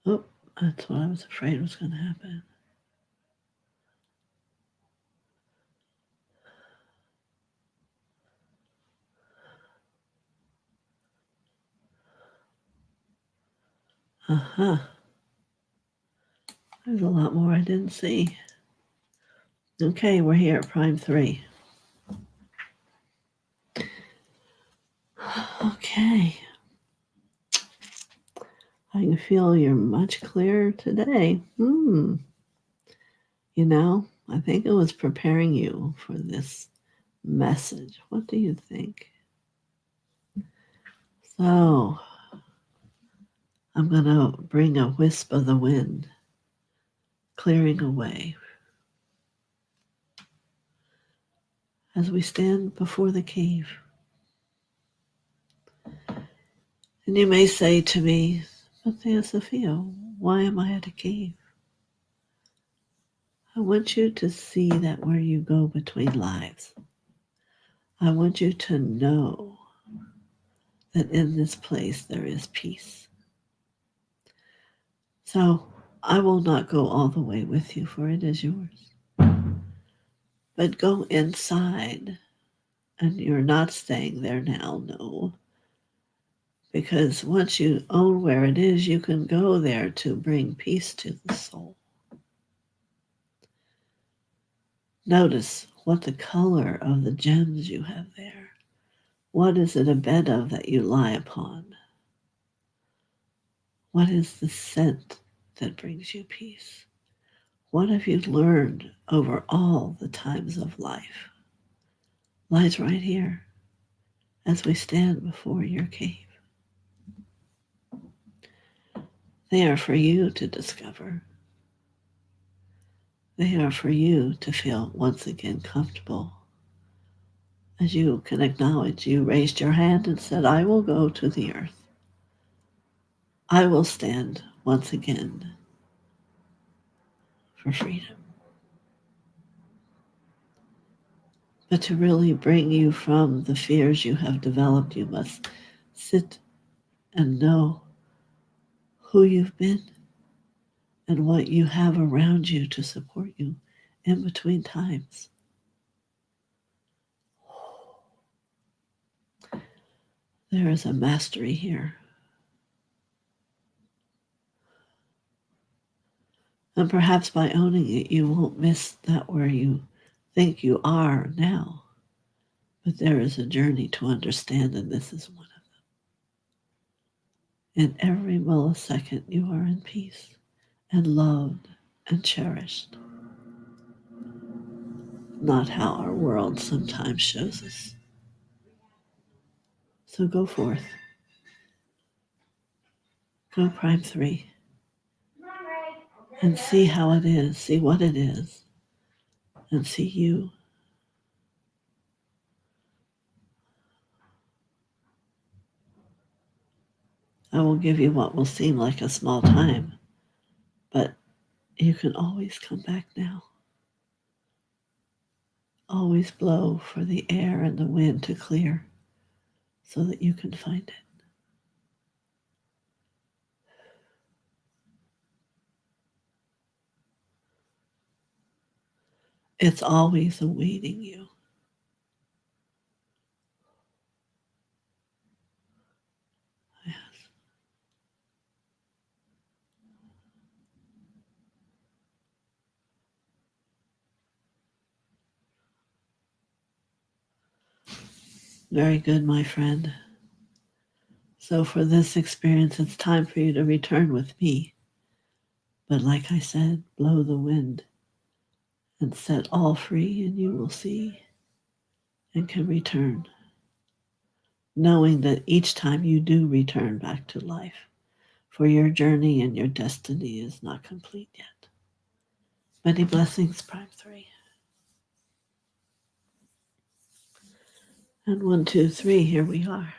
Oh, that's what I was afraid was going to happen. Uh-huh. There's a lot more I didn't see. Okay, we're here at Prime 3. Okay. I can feel you're much clearer today. You know, I think it was preparing you for this message. What do you think? So, I'm going to bring a wisp of the wind, clearing away. As we stand before the cave. And you may say to me, but TheoSophia, why am I at a cave? I want you to see that where you go between lives, I want you to know that in this place there is peace. So I will not go all the way with you, for it is yours. But go inside, and you're not staying there now, no. Because once you own where it is, you can go there to bring peace to the soul. Notice what the color of the gems you have there. What is it a bed of that you lie upon? What is the scent that brings you peace? What have you learned over all the times of life? Lies right here as we stand before your cave. They are for you to discover. They are for you to feel once again comfortable. As you can acknowledge, you raised your hand and said, I will go to the earth. I will stand once again for freedom. But to really bring you from the fears you have developed, you must sit and know who you've been and what you have around you to support you in between times. There is a mastery here. And perhaps by owning it, you won't miss that where you think you are now. But there is a journey to understand, and this is one of them. In every millisecond, you are in peace and loved and cherished. Not how our world sometimes shows us. So go forth. Go prime 3. And see how it is. See what it is. And see you. I will give you what will seem like a small time, but you can always come back now. Always blow for the air and the wind to clear so that you can find it. It's always awaiting you. Yes. Very good, my friend. So for this experience, it's time for you to return with me. But like I said, blow the wind and set all free, and you will see and can return, knowing that each time you do return back to life, for your journey and your destiny is not complete yet. Many blessings, prime 3. And 1, 2, 3, here we are.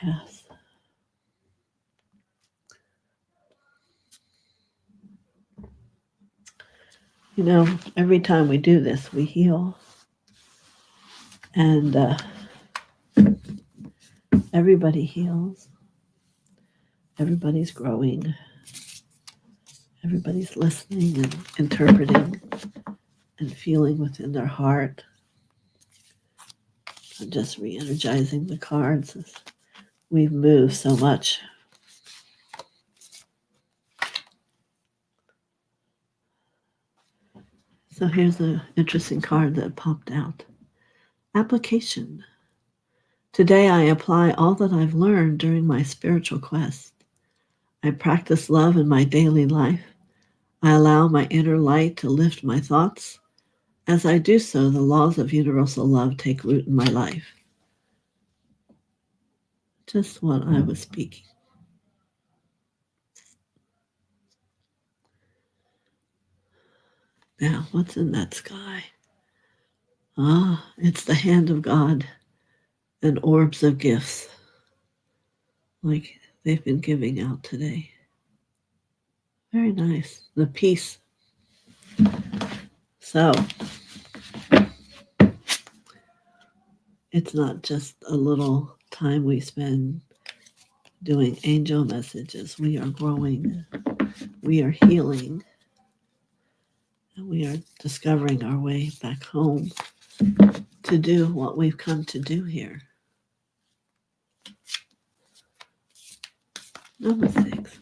Yes. You know, every time we do this, we heal. And everybody heals. Everybody's growing. Everybody's listening and interpreting and feeling within their heart. And just re-energizing the cards as we've moved so much. So here's an interesting card that popped out. Application. Today I apply all that I've learned during my spiritual quest. I practice love in my daily life. I allow my inner light to lift my thoughts. As I do so, the laws of universal love take root in my life. Just what I was speaking. Now, what's in that sky? It's the hand of God and orbs of gifts like they've been giving out today. Very nice. The peace So it's not just a little time we spend doing angel messages. We are growing, we are healing, and we are discovering our way back home to do what we've come to do here. Number 6.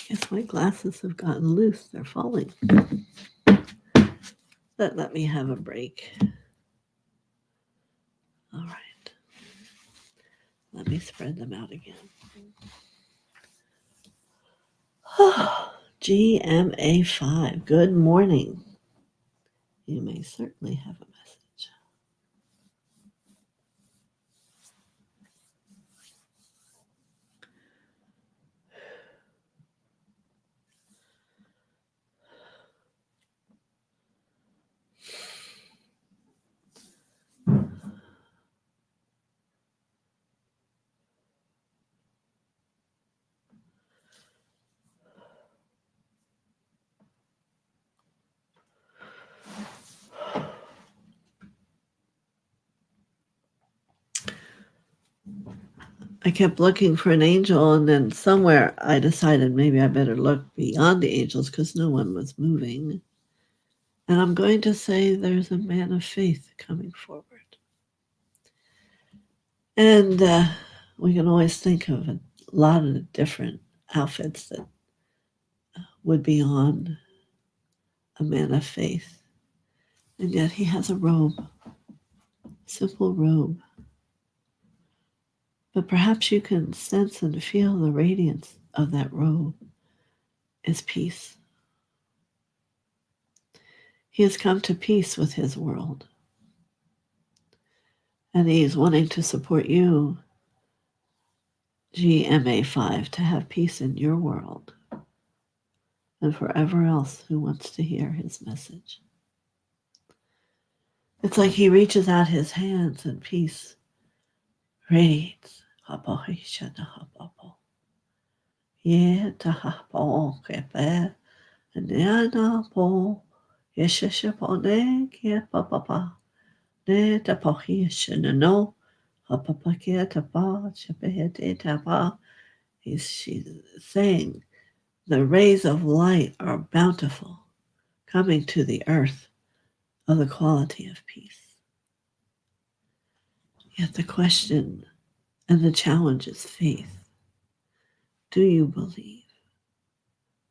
Guess my glasses have gotten loose. They're falling. Let me have a break. All right. Let me spread them out again. GMA5. Good morning. You may certainly have a message. I kept looking for an angel, and then somewhere I decided maybe I better look beyond the angels because no one was moving. And I'm going to say there's a man of faith coming forward. And we can always think of a lot of different outfits that would be on a man of faith. And yet he has a robe, simple robe. But perhaps you can sense and feel the radiance of that robe is peace. He has come to peace with his world. And he's wanting to support you, GMA5, to have peace in your world and forever else who wants to hear his message. It's like he reaches out his hands and peace radiates. Yeah, tahapo kepe, and po, yeshashapone, kia papa, ne tapohi shinano, hapapa kia tapa, chapehete tapa. She's saying the rays of light are bountiful, coming to the earth of the quality of peace. Yet the question and the challenge is faith. Do you believe?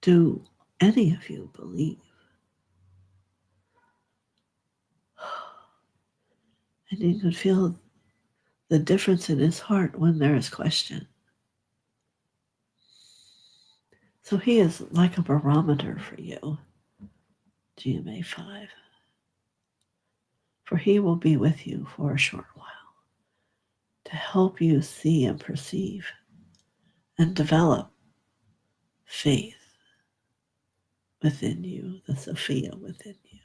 Do any of you believe? And you can feel the difference in his heart when there is question. So he is like a barometer for you, GMA5. For he will be with you for a short while to help you see and perceive and develop faith within you, the Sophia within you.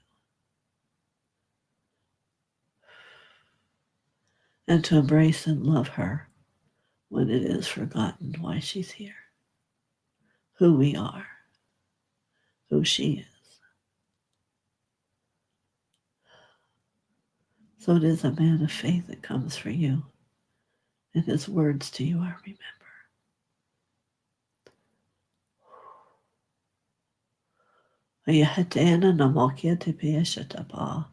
And to embrace and love her when it is forgotten why she's here, who we are, who she is. So it is a man of faith that comes for you, and his words to you are remember. Ayahatena namakia te peeshatapa,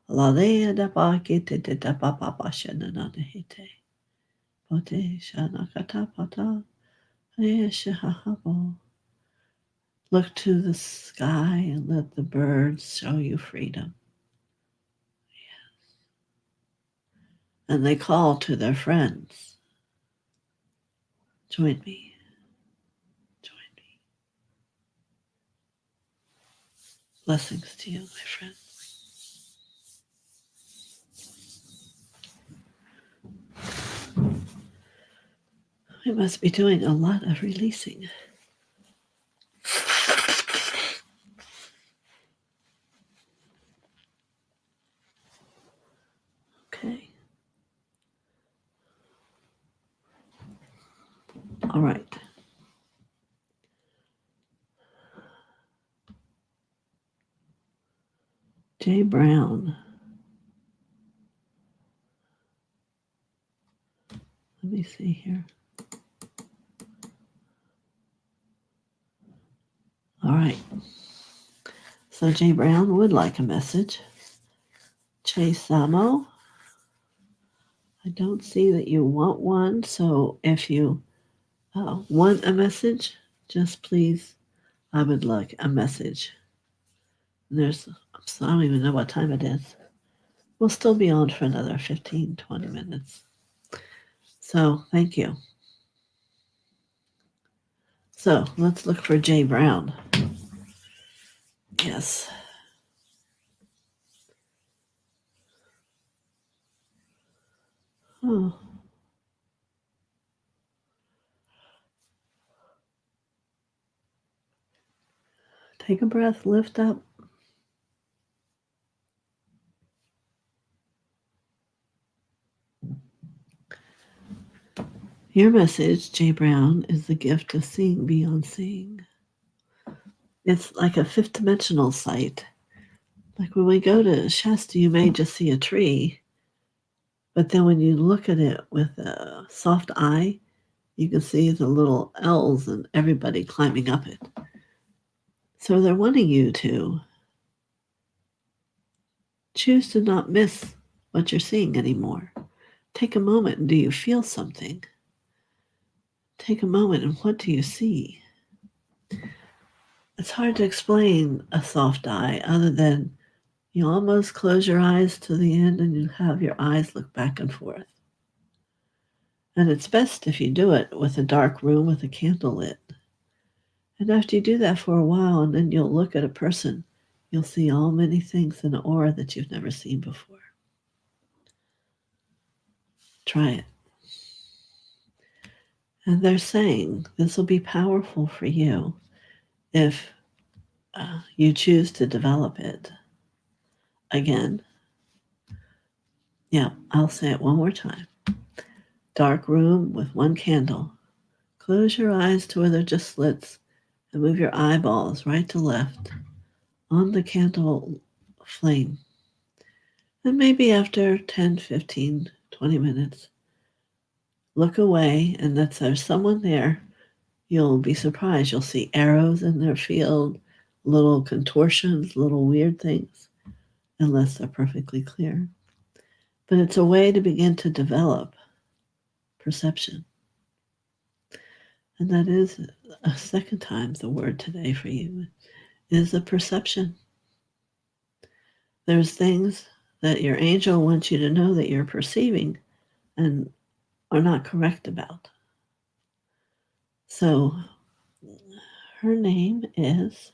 lalea da baki te te tapapa shananahite. Pote shanakatapata, ayashahabo. Look to the sky and let the birds show you freedom. And they call to their friends. Join me. Join me. Blessings to you, my friends. We must be doing a lot of releasing. Okay. All right. Jay Brown. Let me see here. All right. So Jay Brown would like a message. Chase Samo. I don't see that you want one. So if you want a message, just please, I would like a message. So I don't even know what time it is. We'll still be on for another 15, 20 minutes. So thank you. So let's look for Jay Brown. Yes. Oh. Take a breath, lift up. Your message, Jay Brown, is the gift of seeing beyond seeing. It's like a fifth dimensional sight. Like when we go to Shasta, you may just see a tree, but then when you look at it with a soft eye, you can see the little L's and everybody climbing up it. So they're wanting you to choose to not miss what you're seeing anymore. Take a moment and do you feel something? Take a moment and what do you see? It's hard to explain a soft eye other than you almost close your eyes to the end and you have your eyes look back and forth. And it's best if you do it with a dark room with a candle lit. And after you do that for a while, and then you'll look at a person, you'll see all many things in an aura that you've never seen before. Try it. And they're saying this will be powerful for you if you choose to develop it. Again, yeah, I'll say it one more time. Dark room with one candle. Close your eyes to where they're just slits and move your eyeballs right to left on the candle flame. And maybe after 10, 15, 20 minutes, look away and that there's someone there. You'll be surprised. You'll see arrows in their field, little contortions, little weird things, unless they're perfectly clear. But it's a way to begin to develop perception. And that is a second time the word today for you is a perception. There's things that your angel wants you to know that you're perceiving and are not correct about. So her name is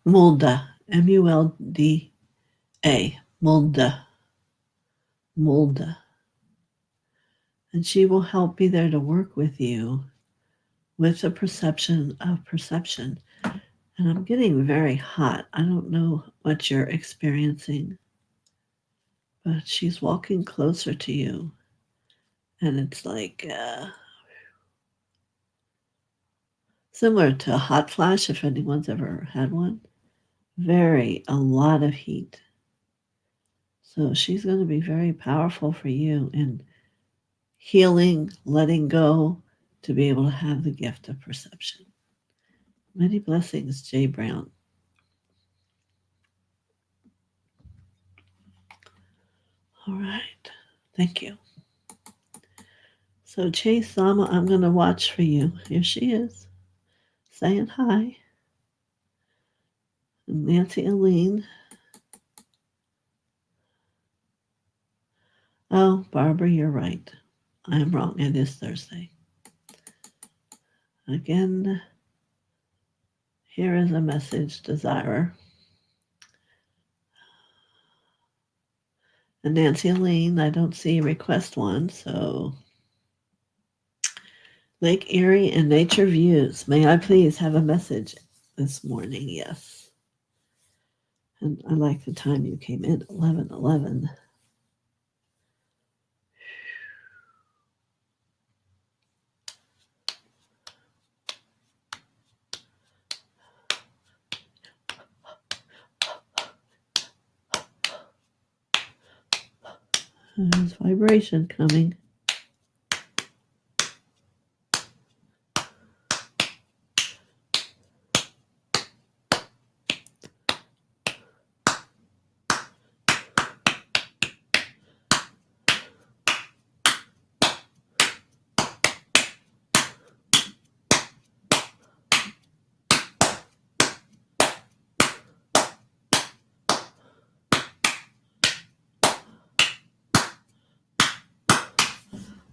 Mulda, M-U-L-D-A, Mulda. And she will help be there to work with you with the perception of perception. And I'm getting very hot. I don't know what you're experiencing, but she's walking closer to you. And it's like similar to a hot flash, if anyone's ever had one. A lot of heat. So she's going to be very powerful for you in healing, letting go, to be able to have the gift of perception. Many blessings, Jay Brown. All right. Thank you. So Chase Sama, I'm going to watch for you. Here she is, saying hi. Nancy Aline. Oh, Barbara, you're right. I am wrong. It is Thursday. Again, here is a message, Desirer. And Nancy Aline, I don't see request one, so Lake Erie and Nature Views. May I please have a message this morning, yes. And I like the time you came in, 11:11. There's vibration coming.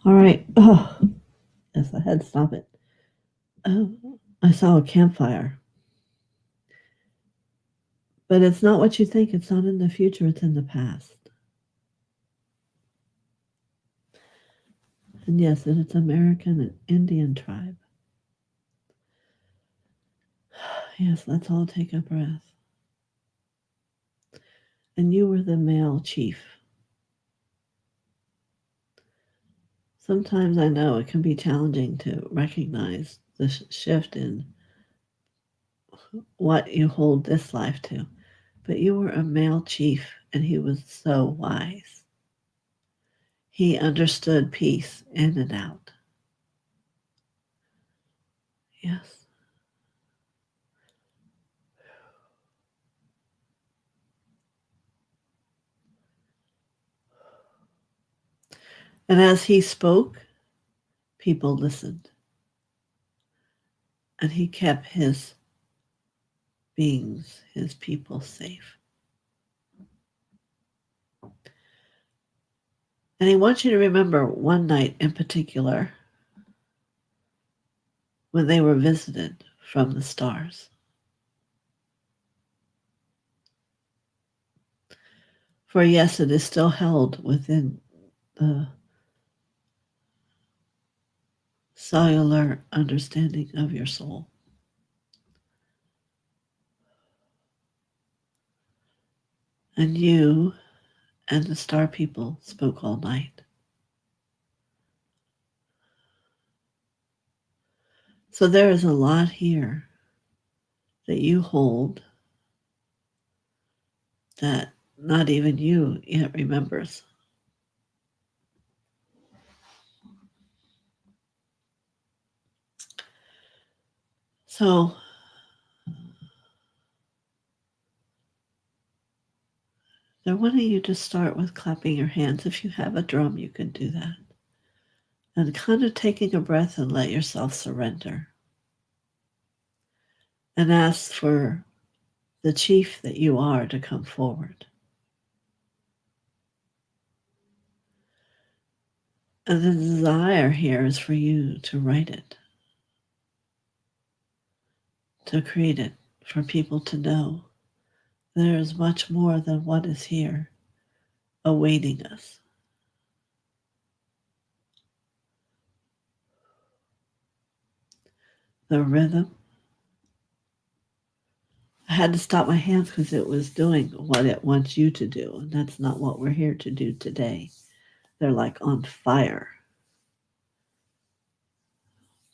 All right. Oh, yes, I had to stop it. Oh, I saw a campfire. But it's not what you think. It's not in the future. It's in the past. And yes, it's American and Indian tribe. Yes, let's all take a breath. And you were the male chief. Sometimes I know it can be challenging to recognize the shift in what you hold this life to. But you were a male chief, and he was so wise. He understood peace in and out. Yes. And as he spoke, people listened. And he kept his beings, his people safe. And he wants you to remember one night in particular when they were visited from the stars. For yes, it is still held within the cellular understanding of your soul. And you and the star people spoke all night. So there is a lot here that you hold that not even you yet remembers. So they're wanting you to start with clapping your hands. If you have a drum, you can do that. And kind of taking a breath and let yourself surrender. And ask for the chief that you are to come forward. And the desire here is for you to write it, to create it, for people to know there is much more than what is here awaiting us. The rhythm. I had to stop my hands because it was doing what it wants you to do, and that's not what we're here to do today. They're like on fire.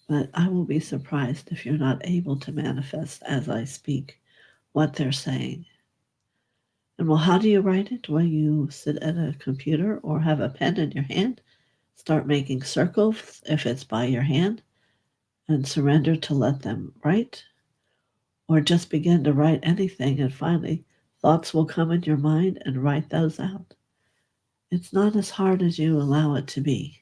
But I will be surprised if you're not able to manifest as I speak what they're saying. And well, how do you write it? Well, you sit at a computer or have a pen in your hand, start making circles if it's by your hand, and surrender to let them write. Or just begin to write anything, and finally, thoughts will come in your mind and write those out. It's not as hard as you allow it to be.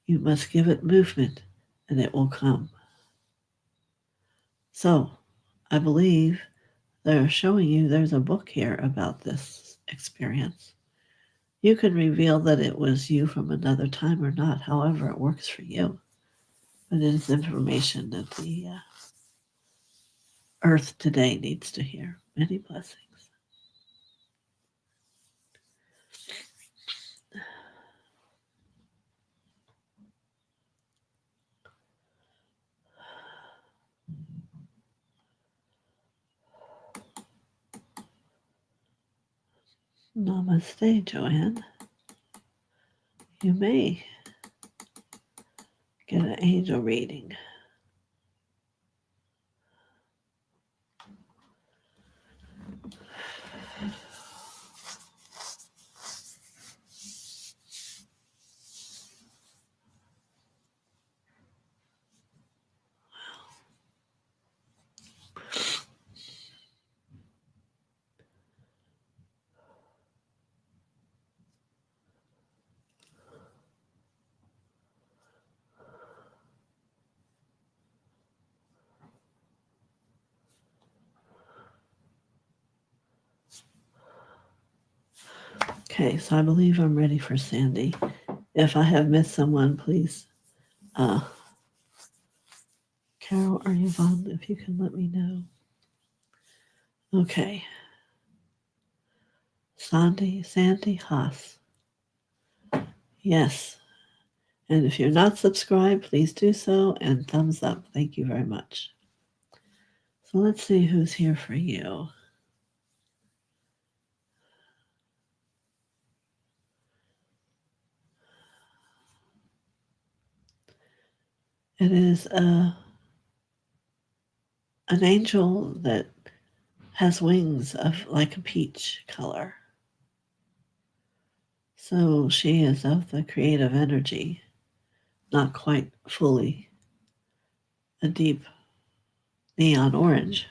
You must give it movement, and it will come. So, I believe they're showing you there's a book here about this experience. You can reveal that it was you from another time or not, however it works for you. But it is information that the earth today needs to hear. Many blessings. Namaste, Joanne. You may get an angel reading. Okay, so I believe I'm ready for Sandy. If I have missed someone, please, Carol or Yvonne, if you can let me know. Okay. Sandy Haas. Yes. And if you're not subscribed, please do so, and thumbs up. Thank you very much. So let's see who's here for you. It is an angel that has wings of like a peach color. So she is of the creative energy, not quite fully a deep neon orange.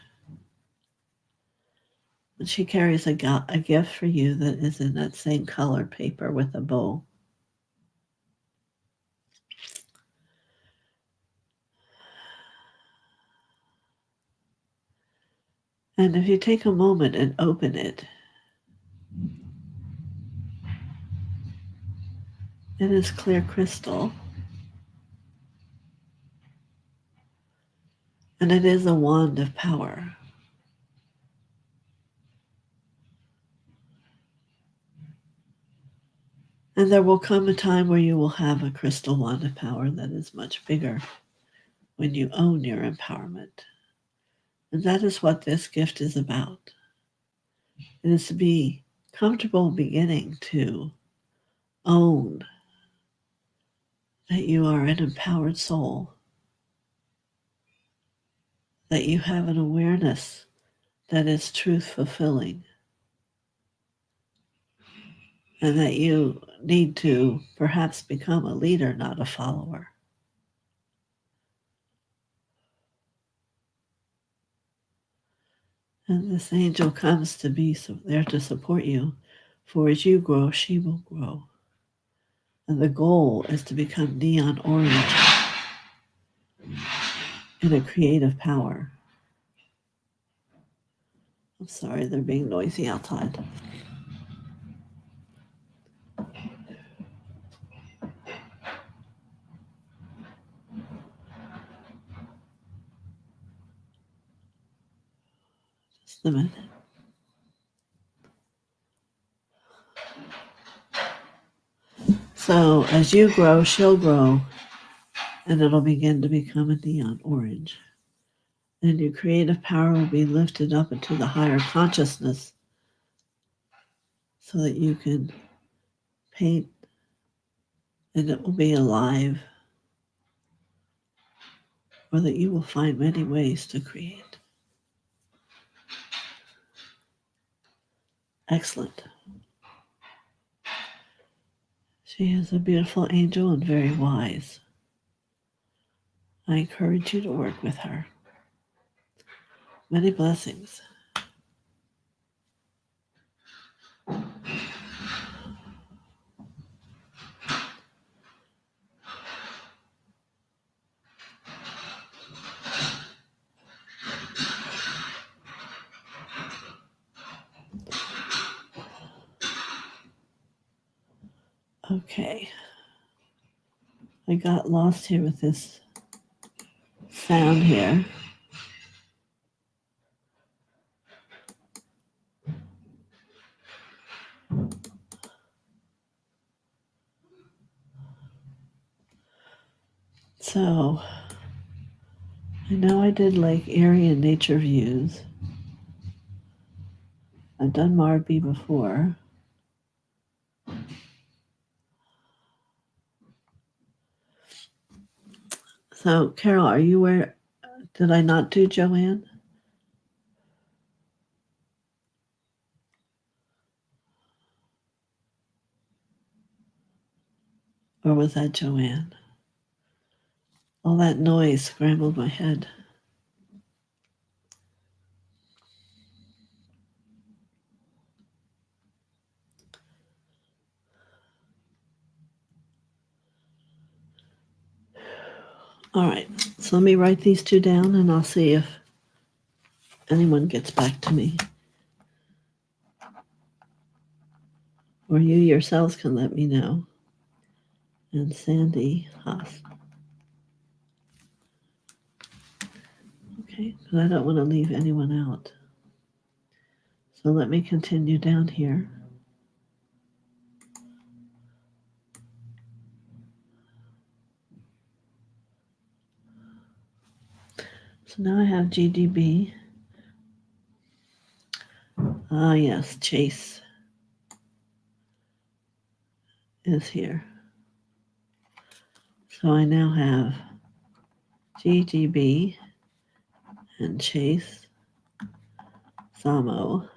And she carries a gift for you that is in that same color paper with a bow. And if you take a moment and open it, it is clear crystal. And it is a wand of power. And there will come a time where you will have a crystal wand of power that is much bigger when you own your empowerment. And that is what this gift is about. It is to be comfortable beginning to own that you are an empowered soul, that you have an awareness that is truth fulfilling, and that you need to perhaps become a leader, not a follower. And this angel comes to be there to support you, for as you grow, she will grow. And the goal is to become neon orange in a creative power. I'm sorry, they're being noisy outside. Just a minute. So as you grow, she'll grow, and it'll begin to become a neon orange. And your creative power will be lifted up into the higher consciousness so that you can paint and it will be alive, or that you will find many ways to create. Excellent. She is a beautiful angel and very wise. I encourage you to work with her. Many blessings. Okay. I got lost here with this sound here. So, I know I did Lake Erie and nature views. I've done Marby before. So, Carol, are you where? Did I not do Joanne? Or was that Joanne? All that noise scrambled my head. All right, so let me write these two down and I'll see if anyone gets back to me. Or you yourselves can let me know. And Sandy Haas. Okay, because I don't want to leave anyone out. So let me continue down here. So now I have GDB. Ah, yes, Chase is here. So I now have GGB and Chase, Samo.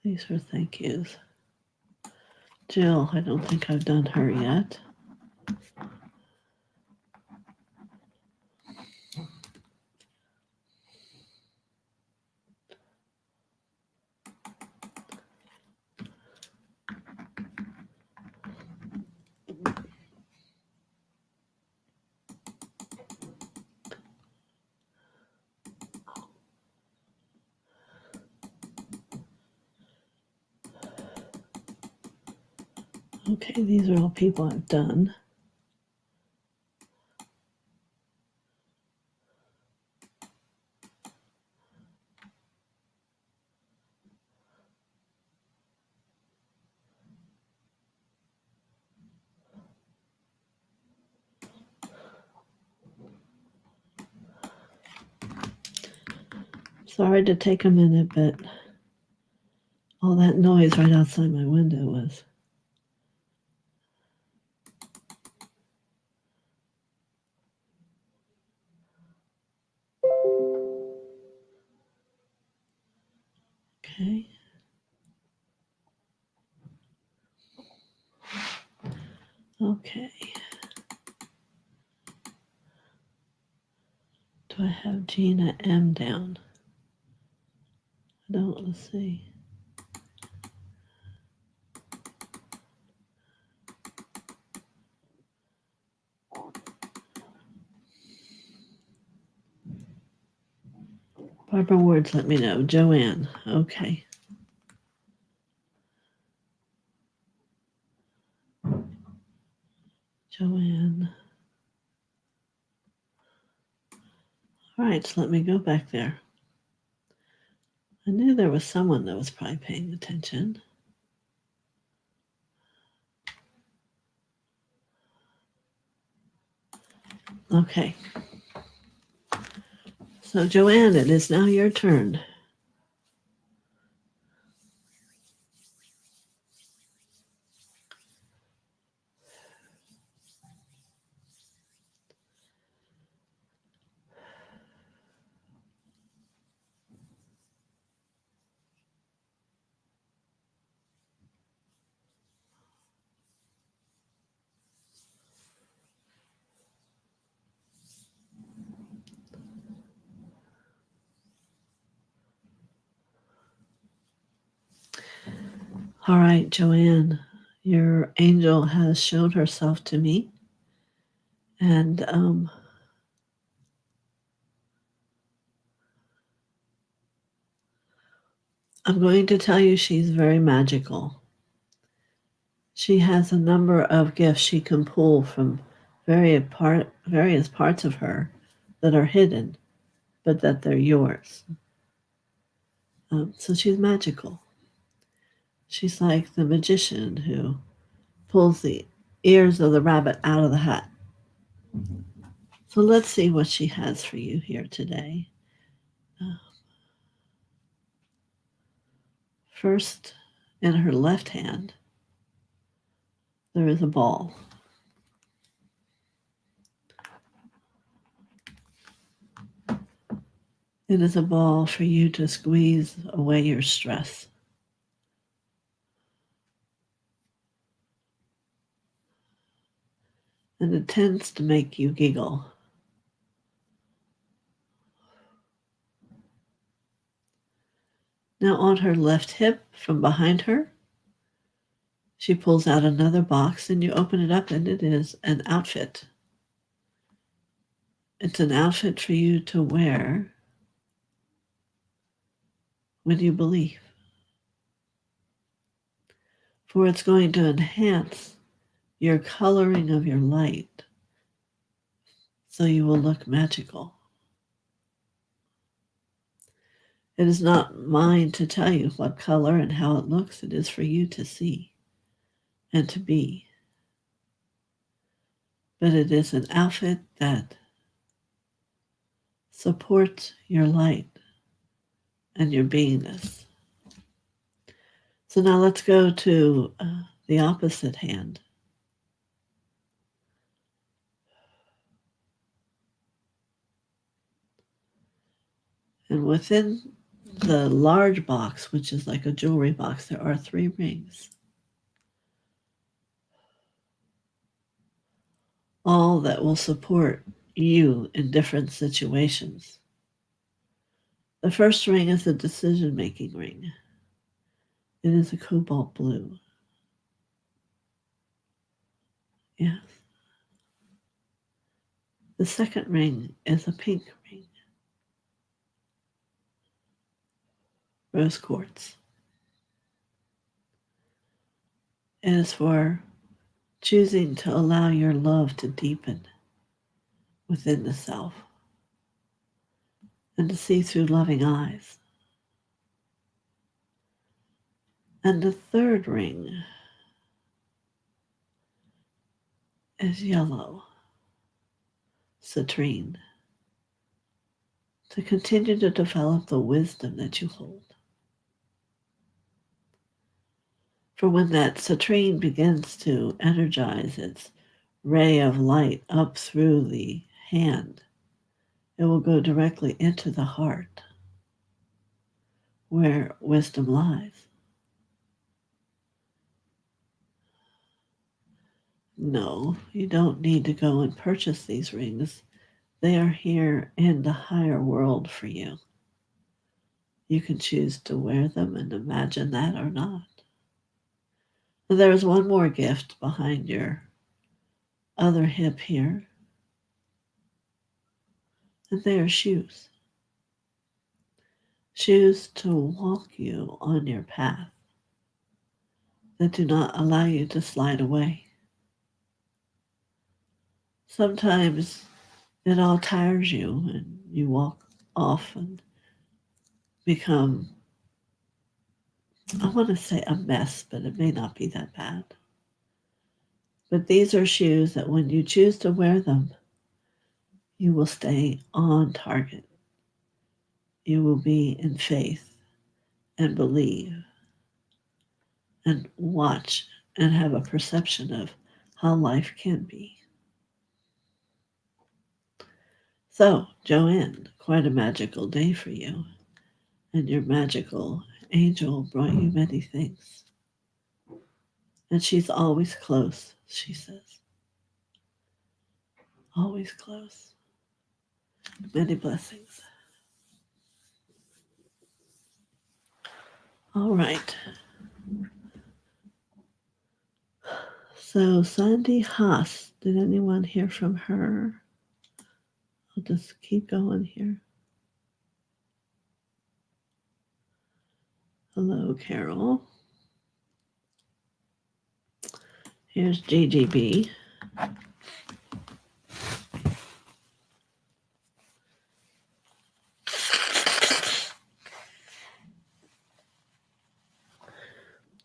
These are thank yous. Jill, I don't think I've done her yet. Okay, these are all people I've done. Sorry to take a minute, but all that noise right outside my window was. Okay. Okay. Do I have Gina M down? I don't. Let's see. Barbara Ward's let me know. Joanne. Okay. Joanne. All right, so let me go back there. I knew there was someone that was probably paying attention. Okay. So, Joanne, it is now your turn. All right, Joanne, your angel has shown herself to me. And I'm going to tell you she's very magical. She has a number of gifts she can pull from various parts of her that are hidden, but that they're yours. So she's magical. She's like the magician who pulls the ears of the rabbit out of the hat. So let's see what she has for you here today. First, in her left hand, there is a ball. It is a ball for you to squeeze away your stress. And it tends to make you giggle. Now on her left hip from behind her, she pulls out another box and you open it up and it is an outfit. It's an outfit for you to wear when you believe. For it's going to enhance your coloring of your light so you will look magical. It is not mine to tell you what color and how it looks. It is for you to see and to be. But it is an outfit that supports your light and your beingness. So now let's go to the opposite hand. And within the large box, which is like a jewelry box, there are 3 rings. All that will support you in different situations. The first ring is a decision-making ring. It is a cobalt blue. Yes. The second ring is a pink ring. Rose quartz. It is for choosing to allow your love to deepen within the self and to see through loving eyes. And the third ring is yellow, citrine, to continue to develop the wisdom that you hold. For when that citrine begins to energize its ray of light up through the hand, it will go directly into the heart where wisdom lies. No, you don't need to go and purchase these rings. They are here in the higher world for you. You can choose to wear them and imagine that or not. There is one more gift behind your other hip here, and they are shoes. Shoes to walk you on your path that do not allow you to slide away. Sometimes it all tires you and you walk off and become, I want to say a mess, but it may not be that bad. But these are shoes that when you choose to wear them, you will stay on target. You will be in faith and believe and watch and have a perception of how life can be. So, Joanne, quite a magical day for you, and your magical angel brought you many things. And she's always close, she says. Always close. Many blessings. All right. So, Sandy Haas, did anyone hear from her? I'll just keep going here. Hello, Carol. Here's JGB.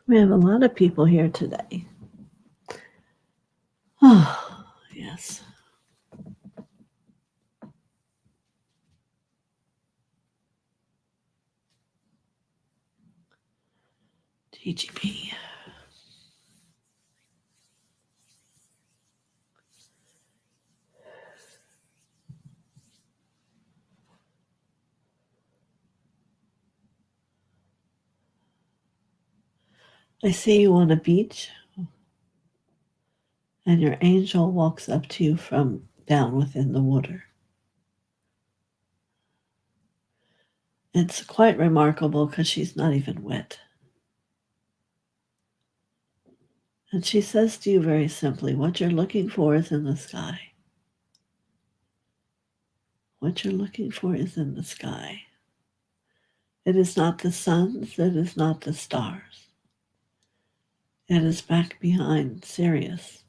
We have a lot of people here today. Oh, yes. TGP. I see you on a beach, and your angel walks up to you from down within the water. It's quite remarkable because she's not even wet. And she says to you very simply, what you're looking for is in the sky. What you're looking for is in the sky. It is not the suns, it is not the stars. It is back behind Sirius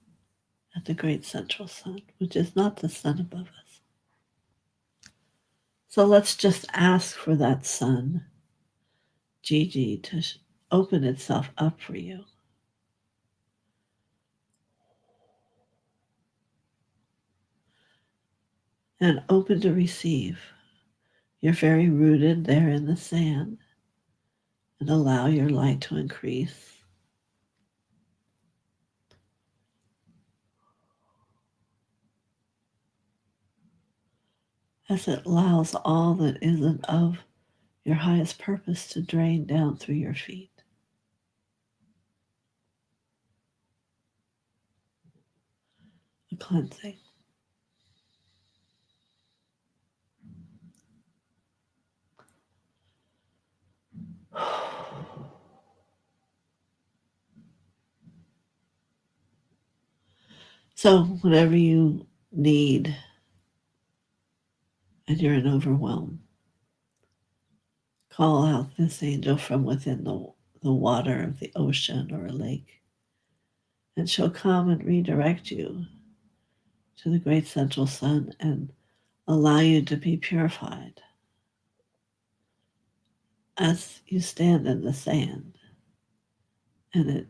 at the great central sun, which is not the sun above us. So let's just ask for that sun, Gigi, to open itself up for you. And open to receive. You're very rooted there in the sand, and allow your light to increase. As it allows all that isn't of your highest purpose to drain down through your feet. A cleansing. So whenever you need and you're in overwhelm, call out this angel from within the water of the ocean or a lake, and she'll come and redirect you to the great central sun and allow you to be purified as you stand in the sand and it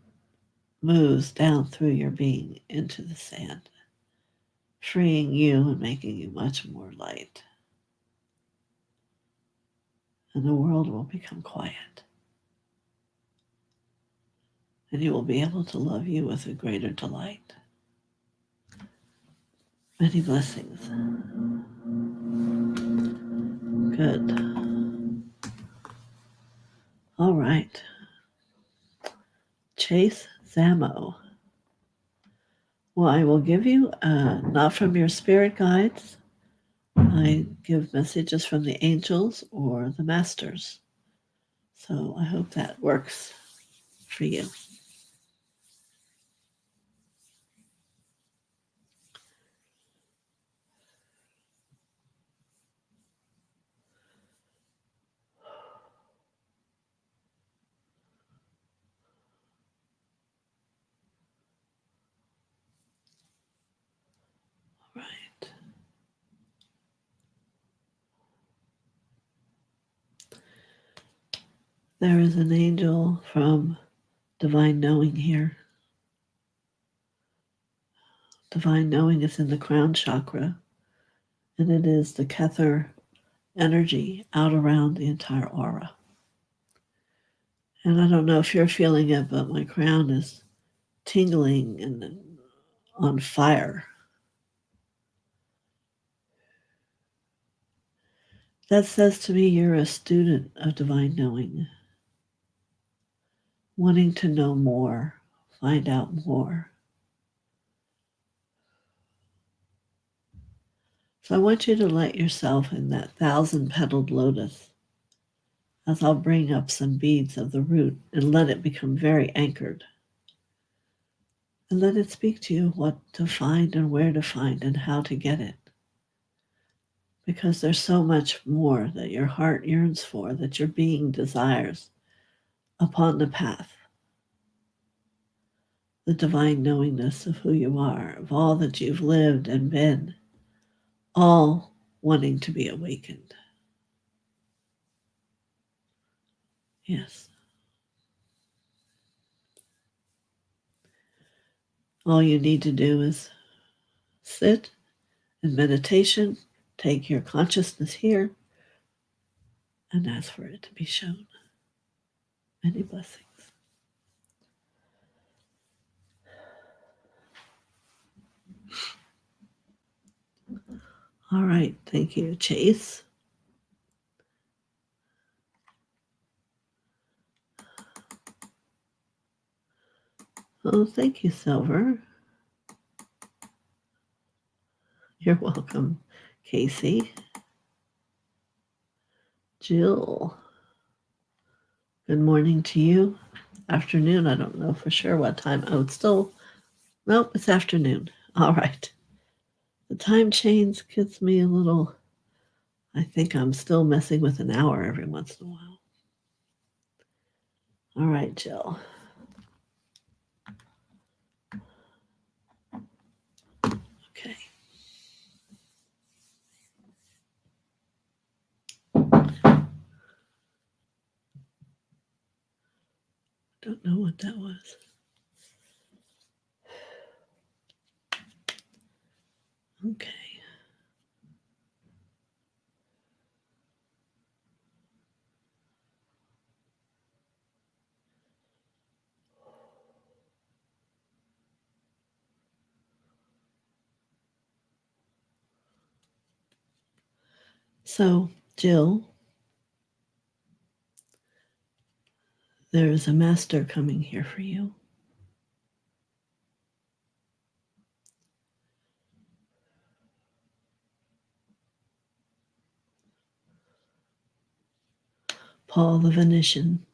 moves down through your being into the sand, freeing you and making you much more light. And the world will become quiet. And you will be able to love you with a greater delight. Many blessings. Good. All right. Chase Zamo. Well, I will give you, not from your spirit guides. I give messages from the angels or the masters. So I hope that works for you. All right. There is an angel from Divine Knowing here. Divine Knowing is in the crown chakra, and it is the Kether energy out around the entire aura. And I don't know if you're feeling it, but my crown is tingling and on fire. That says to me you're a student of Divine Knowing, wanting to know more, find out more. So I want you to let yourself in that 1,000-petaled lotus as I'll bring up some beads of the root and let it become very anchored. And let it speak to you what to find and where to find and how to get it. Because there's so much more that your heart yearns for, that your being desires upon the path. The divine knowingness of who you are, of all that you've lived and been, all wanting to be awakened. Yes. All you need to do is sit in meditation, take your consciousness here, and ask for it to be shown. Many blessings. All right. Thank you, Chase. Oh, thank you, Silver. You're welcome, Casey. Jill. Good morning to you. Afternoon. I don't know for sure what time. Oh, it's still, nope, it's afternoon. All right. The time change gets me a little, I think I'm still messing with an hour every once in a while. All right, Jill. Okay. Don't know what that was. Okay. So, Jill, there is a master coming here for you. Paul the Venetian.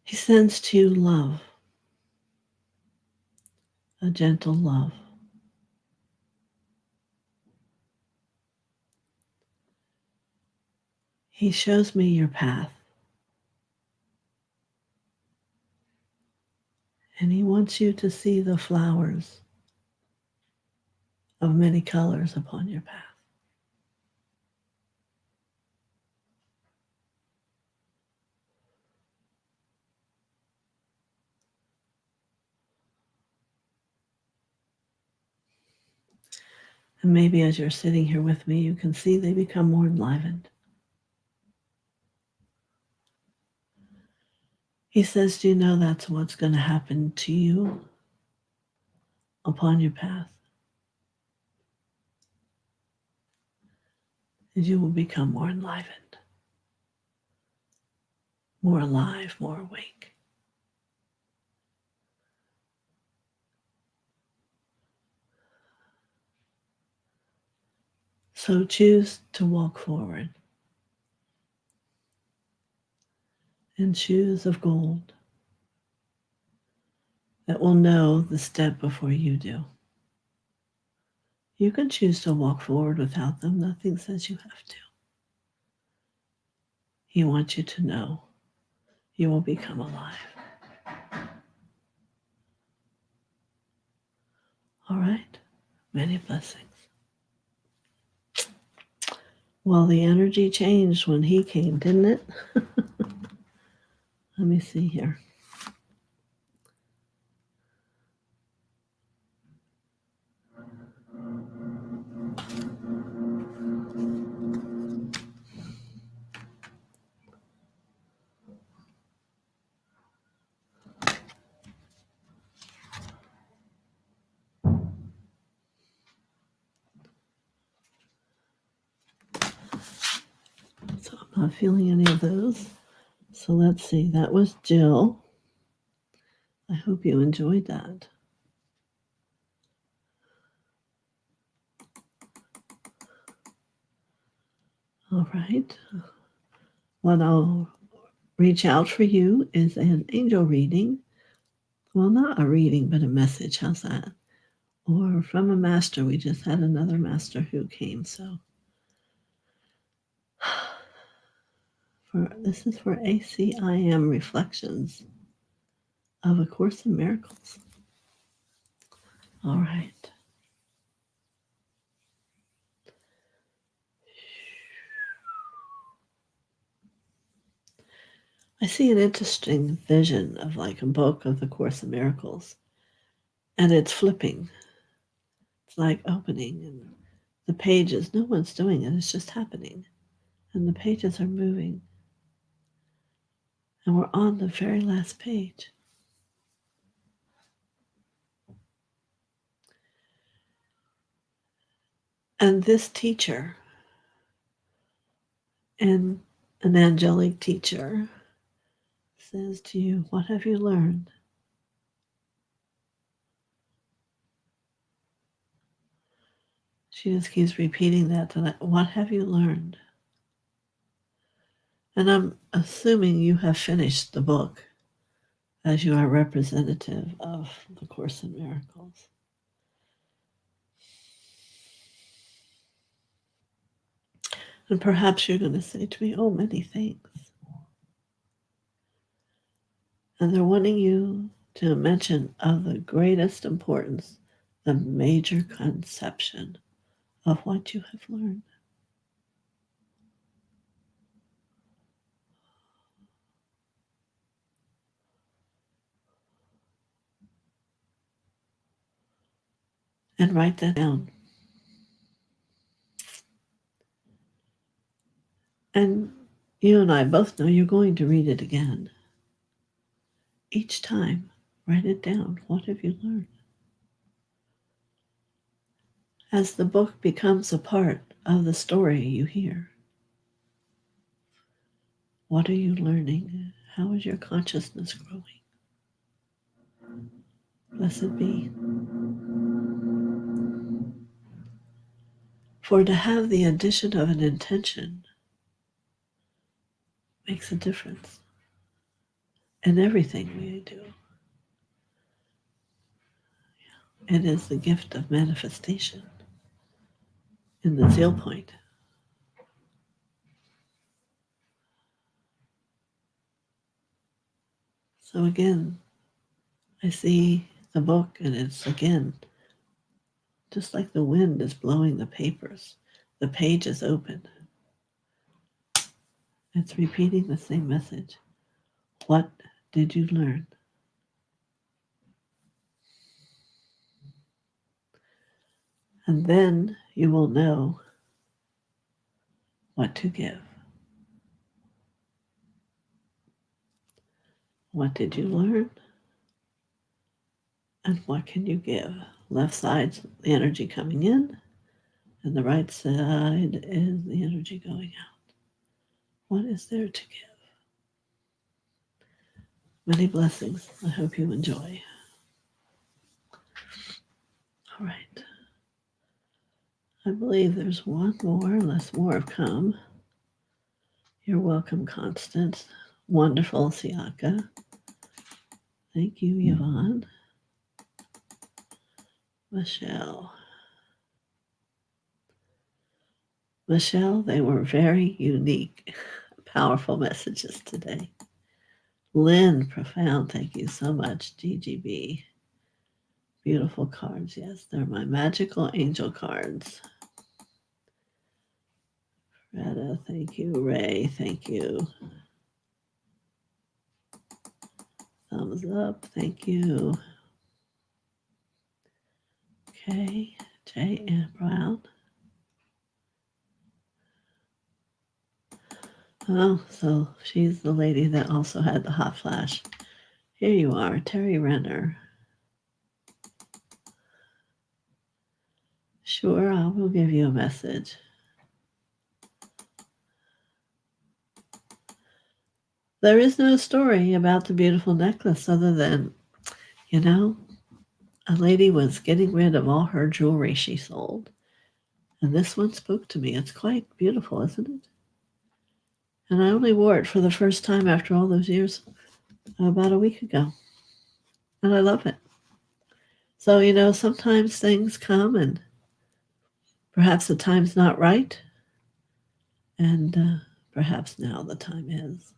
He sends to you love, a gentle love. He shows me your path. And he wants you to see the flowers of many colors upon your path. And maybe as you're sitting here with me, you can see they become more enlivened. He says, do you know that's what's going to happen to you upon your path? Is you will become more enlivened, more alive, more awake. So choose to walk forward in shoes of gold that will know the step before you do. You can choose to walk forward without them. Nothing says you have to. He wants you to know you will become alive. All right? Many blessings. Well, the energy changed when he came, didn't it? Let me see here. So I'm not feeling any of those. So let's see. That was Jill. I hope you enjoyed that. All right. What I'll reach out for you is an angel reading. Well, not a reading, but a message. How's that? Or from a master. We just had another master who came. So this is for ACIM Reflections of A Course in Miracles. All right. I see an interesting vision of like a book of the Course in Miracles, and it's flipping. It's like opening and the pages, no one's doing it, it's just happening. And the pages are moving. And we're on the very last page. And this teacher, and an angelic teacher, says to you, what have you learned? She just keeps repeating that tonight. What have you learned? And I'm assuming you have finished the book as you are representative of the Course in Miracles. And perhaps you're going to say to me, oh, many things. And they're wanting you to mention of the greatest importance, the major conception of what you have learned. And write that down. And you and I both know you're going to read it again. Each time, write it down. What have you learned? As the book becomes a part of the story you hear, what are you learning? How is your consciousness growing? Blessed be. For to have the addition of an intention makes a difference in everything we do. It is the gift of manifestation in the zeal point. So again, I see the book and it's again, just like the wind is blowing the papers, the page is open. It's repeating the same message. What did you learn? And then you will know what to give. What did you learn? And what can you give? Left side's the energy coming in, and the right side is the energy going out. What is there to give? Many blessings. I hope you enjoy. All right. I believe there's one more, unless more have come. You're welcome, Constance. Wonderful, Siaka. Thank you, Yvonne. Michelle. Michelle, they were very unique, powerful messages today. Lynn, profound. Thank you so much, GGB. Beautiful cards. Yes, they're my magical angel cards. Retta, thank you. Ray, thank you. Thumbs up, thank you. Okay, J.M. Brown. Oh, so she's the lady that also had the hot flash. Here you are, Terry Renner. Sure, I will give you a message. There is no story about the beautiful necklace other than, a lady was getting rid of all her jewelry she sold. And this one spoke to me. It's quite beautiful, isn't it? And I only wore it for the first time after all those years about a week ago. And I love it. So, sometimes things come and perhaps the time's not right. And perhaps now the time is.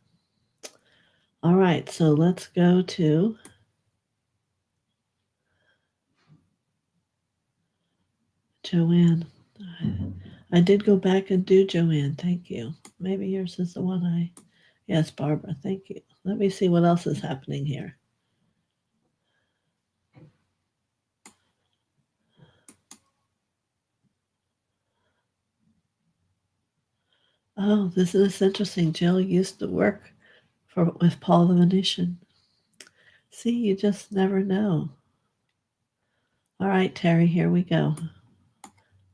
All right, so let's go to Joanne. I did go back and do Joanne. Thank you. Maybe yours is the one Yes, Barbara. Thank you. Let me see what else is happening here. Oh, this is interesting. Jill used to work with Paul the Venetian. See, you just never know. All right, Terry, here we go.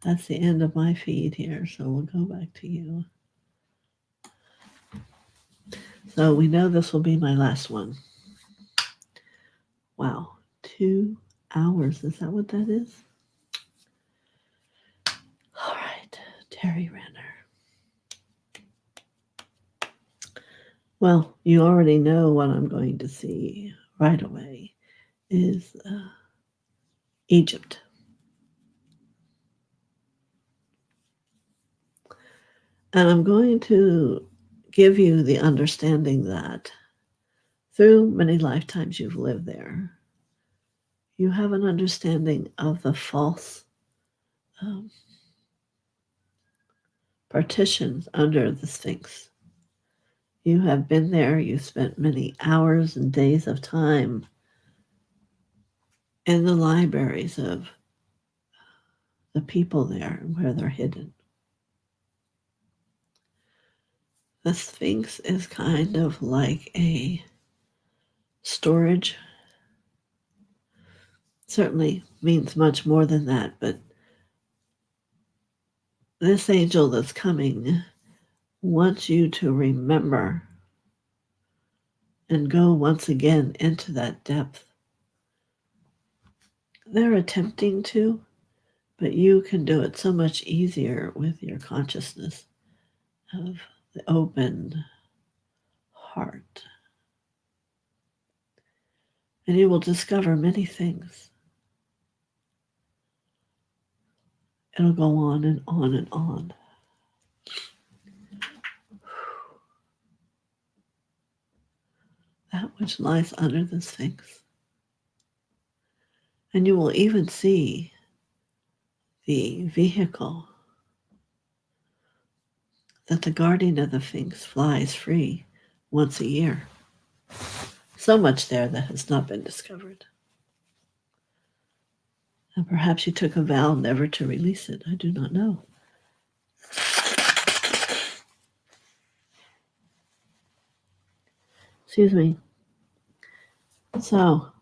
That's the end of my feed here, so we'll go back to you. So we know this will be my last one. Wow, 2 hours. Is that what that is? All right, Terry Renner. Well, you already know what I'm going to see right away is Egypt. And I'm going to give you the understanding that through many lifetimes you've lived there, you have an understanding of the false partitions under the Sphinx. You have been there, you spent many hours and days of time in the libraries of the people there where they're hidden. The Sphinx is kind of like a storage. Certainly means much more than that, but this angel that's coming wants you to remember and go once again into that depth. They're attempting to, but you can do it so much easier with your consciousness of the open heart. And you will discover many things. It'll go on and on and on. That which lies under the Sphinx. And you will even see the vehicle that the guardian of the Sphinx flies free once a year. So much there that has not been discovered. And perhaps you took a vow never to release it. I do not know. Excuse me. So,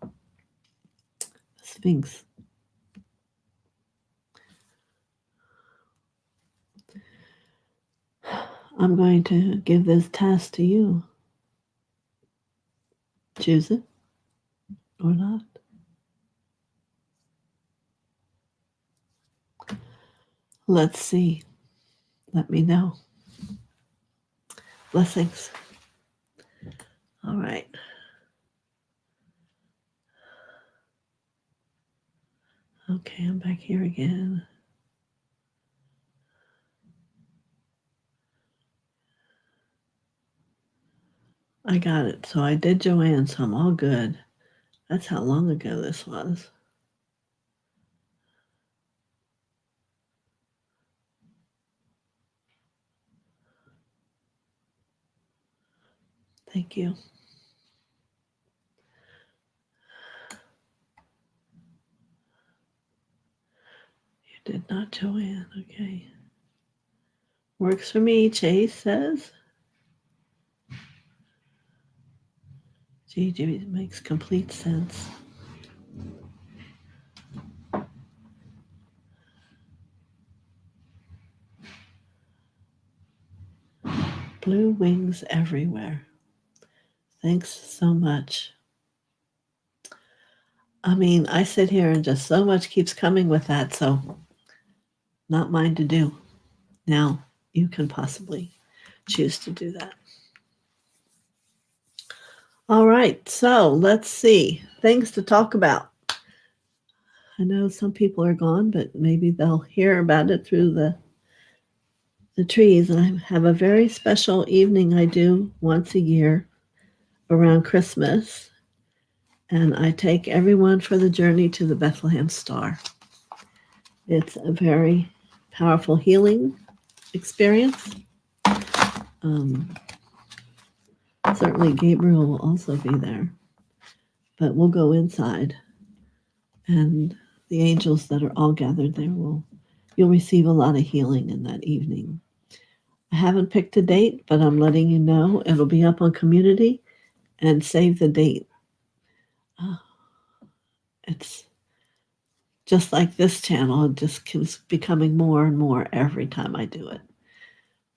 Sphinx. I'm going to give this task to you. Choose it or not. Let's see. Let me know. Blessings. All right. Okay, I'm back here again. I got it. So I did Joanne, so I'm all good. That's how long ago this was. Thank you. You did not, Joanne. Okay. Works for me, Chase says. Gigi makes complete sense. Blue wings everywhere. Thanks so much. I mean, I sit here and just so much keeps coming with that, so not mine to do. Now, you can possibly choose to do that. All right, so let's see. Things to talk about. I know some people are gone, but maybe they'll hear about it through the trees. And I have a very special evening I do once a year around Christmas. And I take everyone for the journey to the Bethlehem Star. It's a very powerful healing experience. Certainly Gabriel will also be there. But we'll go inside. And the angels that are all gathered there you'll receive a lot of healing in that evening. I haven't picked a date, but I'm letting you know. It'll be up on community, and save the date. It's just like this channel. It just keeps becoming more and more every time I do it.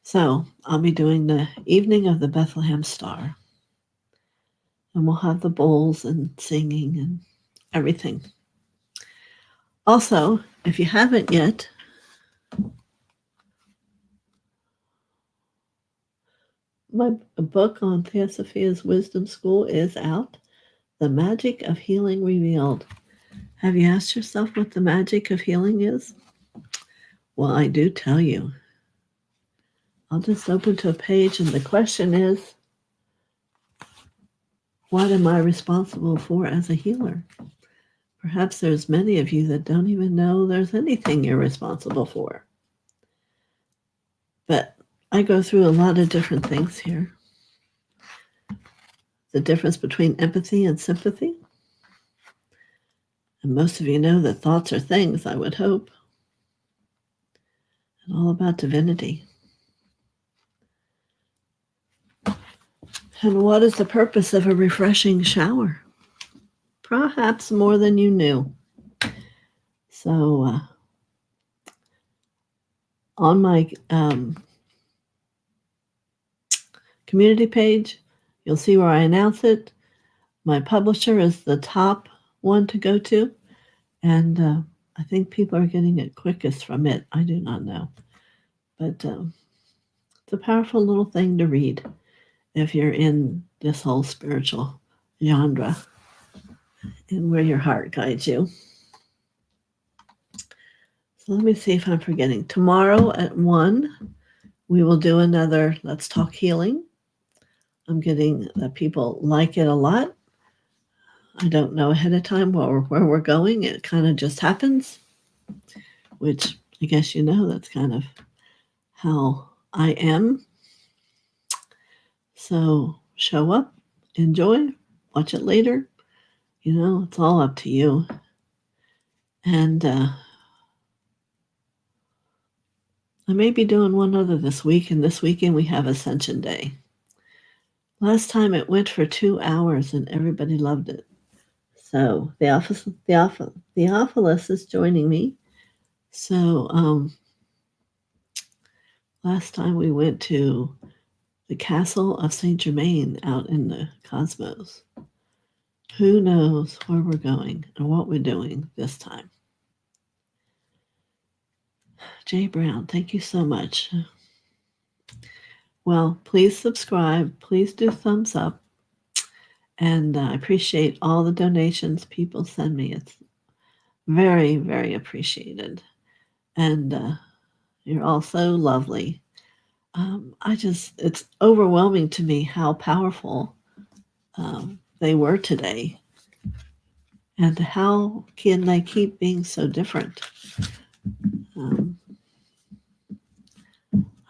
So I'll be doing the evening of the Bethlehem Star. And we'll have the bowls and singing and everything. Also, if you haven't yet, my book on TheoSophia's Wisdom School is out, The Magic of Healing Revealed. Have you asked yourself what the magic of healing is? Well, I do tell you. I'll just open to a page, and the question is, what am I responsible for as a healer? Perhaps there's many of you that don't even know there's anything you're responsible for. But I go through a lot of different things here. The difference between empathy and sympathy. And most of you know that thoughts are things, I would hope. And all about divinity. And what is the purpose of a refreshing shower? Perhaps more than you knew. So on my community page, you'll see where I announce it. My publisher is the top one to go to. And I think people are getting it quickest from it. I do not know. But it's a powerful little thing to read if you're in this whole spiritual genre and where your heart guides you. So let me see if I'm forgetting. Tomorrow at 1, we will do another Let's Talk Healing. I'm getting that people like it a lot. I don't know ahead of time where we're going. It kind of just happens, which I guess you know that's kind of how I am. So show up, enjoy, watch it later. You know, it's all up to you. And I may be doing one other this week, and this weekend we have Ascension Day. Last time it went for 2 hours, and everybody loved it. So Theophilus is joining me. So last time we went to the Castle of Saint Germain out in the cosmos. Who knows where we're going and what we're doing this time? Jay Brown, thank you so much. Well, please subscribe. Please do thumbs up. And I appreciate all the donations people send me. It's very, very appreciated. And you're all so lovely. It's overwhelming to me how powerful they were today. And how can they keep being so different?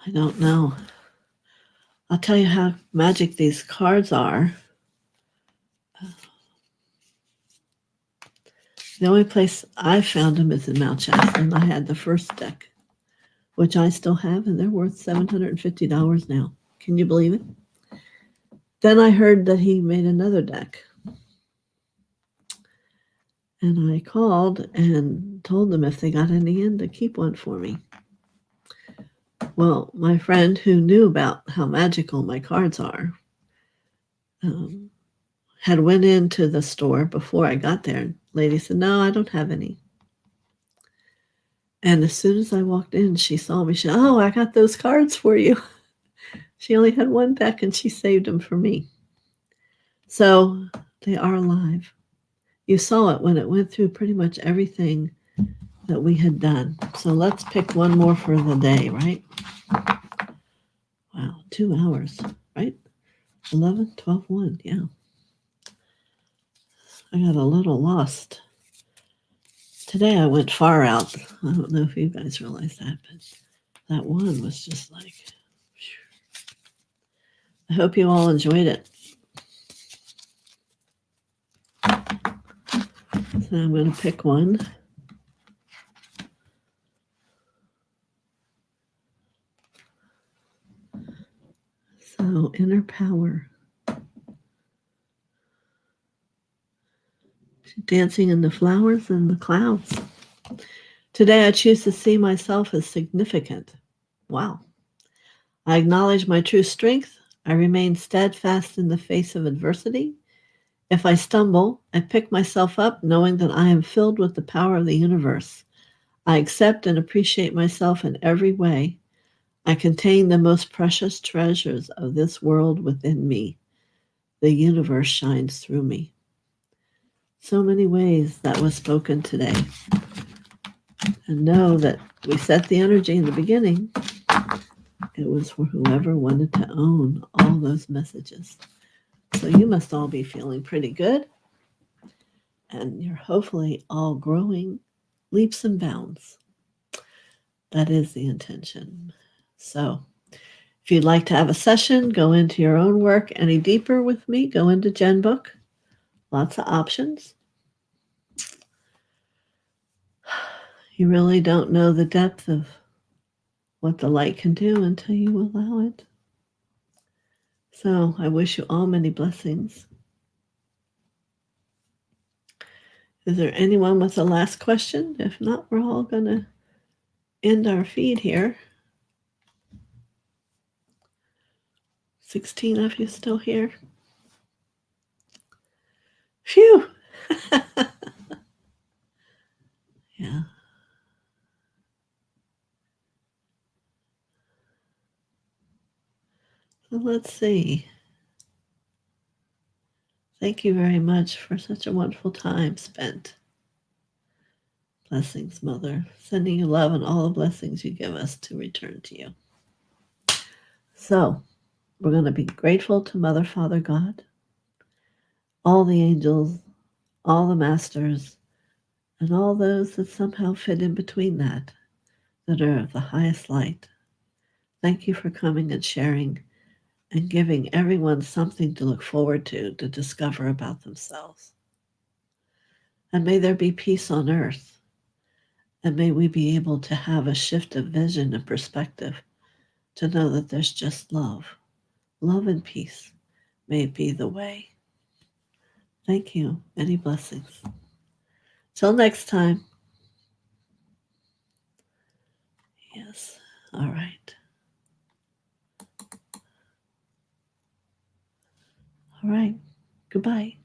I don't know. I'll tell you how magic these cards are. The only place I found them is in Mount Shasta, and I had the first deck, which I still have, and they're worth $750 now. Can you believe it? Then I heard that he made another deck. And I called and told them if they got any in to keep one for me. Well, my friend who knew about how magical my cards are had went into the store before I got there. Lady said, no, I don't have any. And as soon as I walked in, she saw me. She said, oh, I got those cards for you. She only had one deck, and she saved them for me. So they are alive. You saw it when it went through pretty much everything that we had done. So let's pick one more for the day, right? Wow, 2 hours, right? 11, 12, 1, yeah. I got a little lost. Today I went far out. I don't know if you guys realize that, but that one was just like, whew. I hope you all enjoyed it. So I'm going to pick one. inner power. She's dancing in the flowers and the clouds. Today I choose to see myself as significant. Wow. I acknowledge my true strength. I remain steadfast in the face of adversity. If I stumble, I pick myself up knowing that I am filled with the power of the universe. I accept and appreciate myself in every way. I contain the most precious treasures of this world within me. The universe shines through me. So many ways that was spoken today. And know that we set the energy in the beginning. It was for whoever wanted to own all those messages. So you must all be feeling pretty good. And you're hopefully all growing leaps and bounds. That is the intention. So if you'd like to have a session, go into your own work any deeper with me, go into Gen Book. Lots of options. You really don't know the depth of what the light can do until you allow it. So I wish you all many blessings. Is there anyone with a last question? If not, we're all going to end our feed here. 16 of you still here? Phew! Yeah. So let's see. Thank you very much for such a wonderful time spent. Blessings, Mother. Sending you love and all the blessings you give us to return to you. So, we're going to be grateful to Mother, Father, God, all the angels, all the masters, and all those that somehow fit in between that are of the highest light. Thank you for coming and sharing and giving everyone something to look forward to discover about themselves. And may there be peace on earth. And may we be able to have a shift of vision and perspective to know that there's just love. Love and peace. May it be the way. Thank you. Many blessings. Till next time. Yes. All right. All right. Goodbye.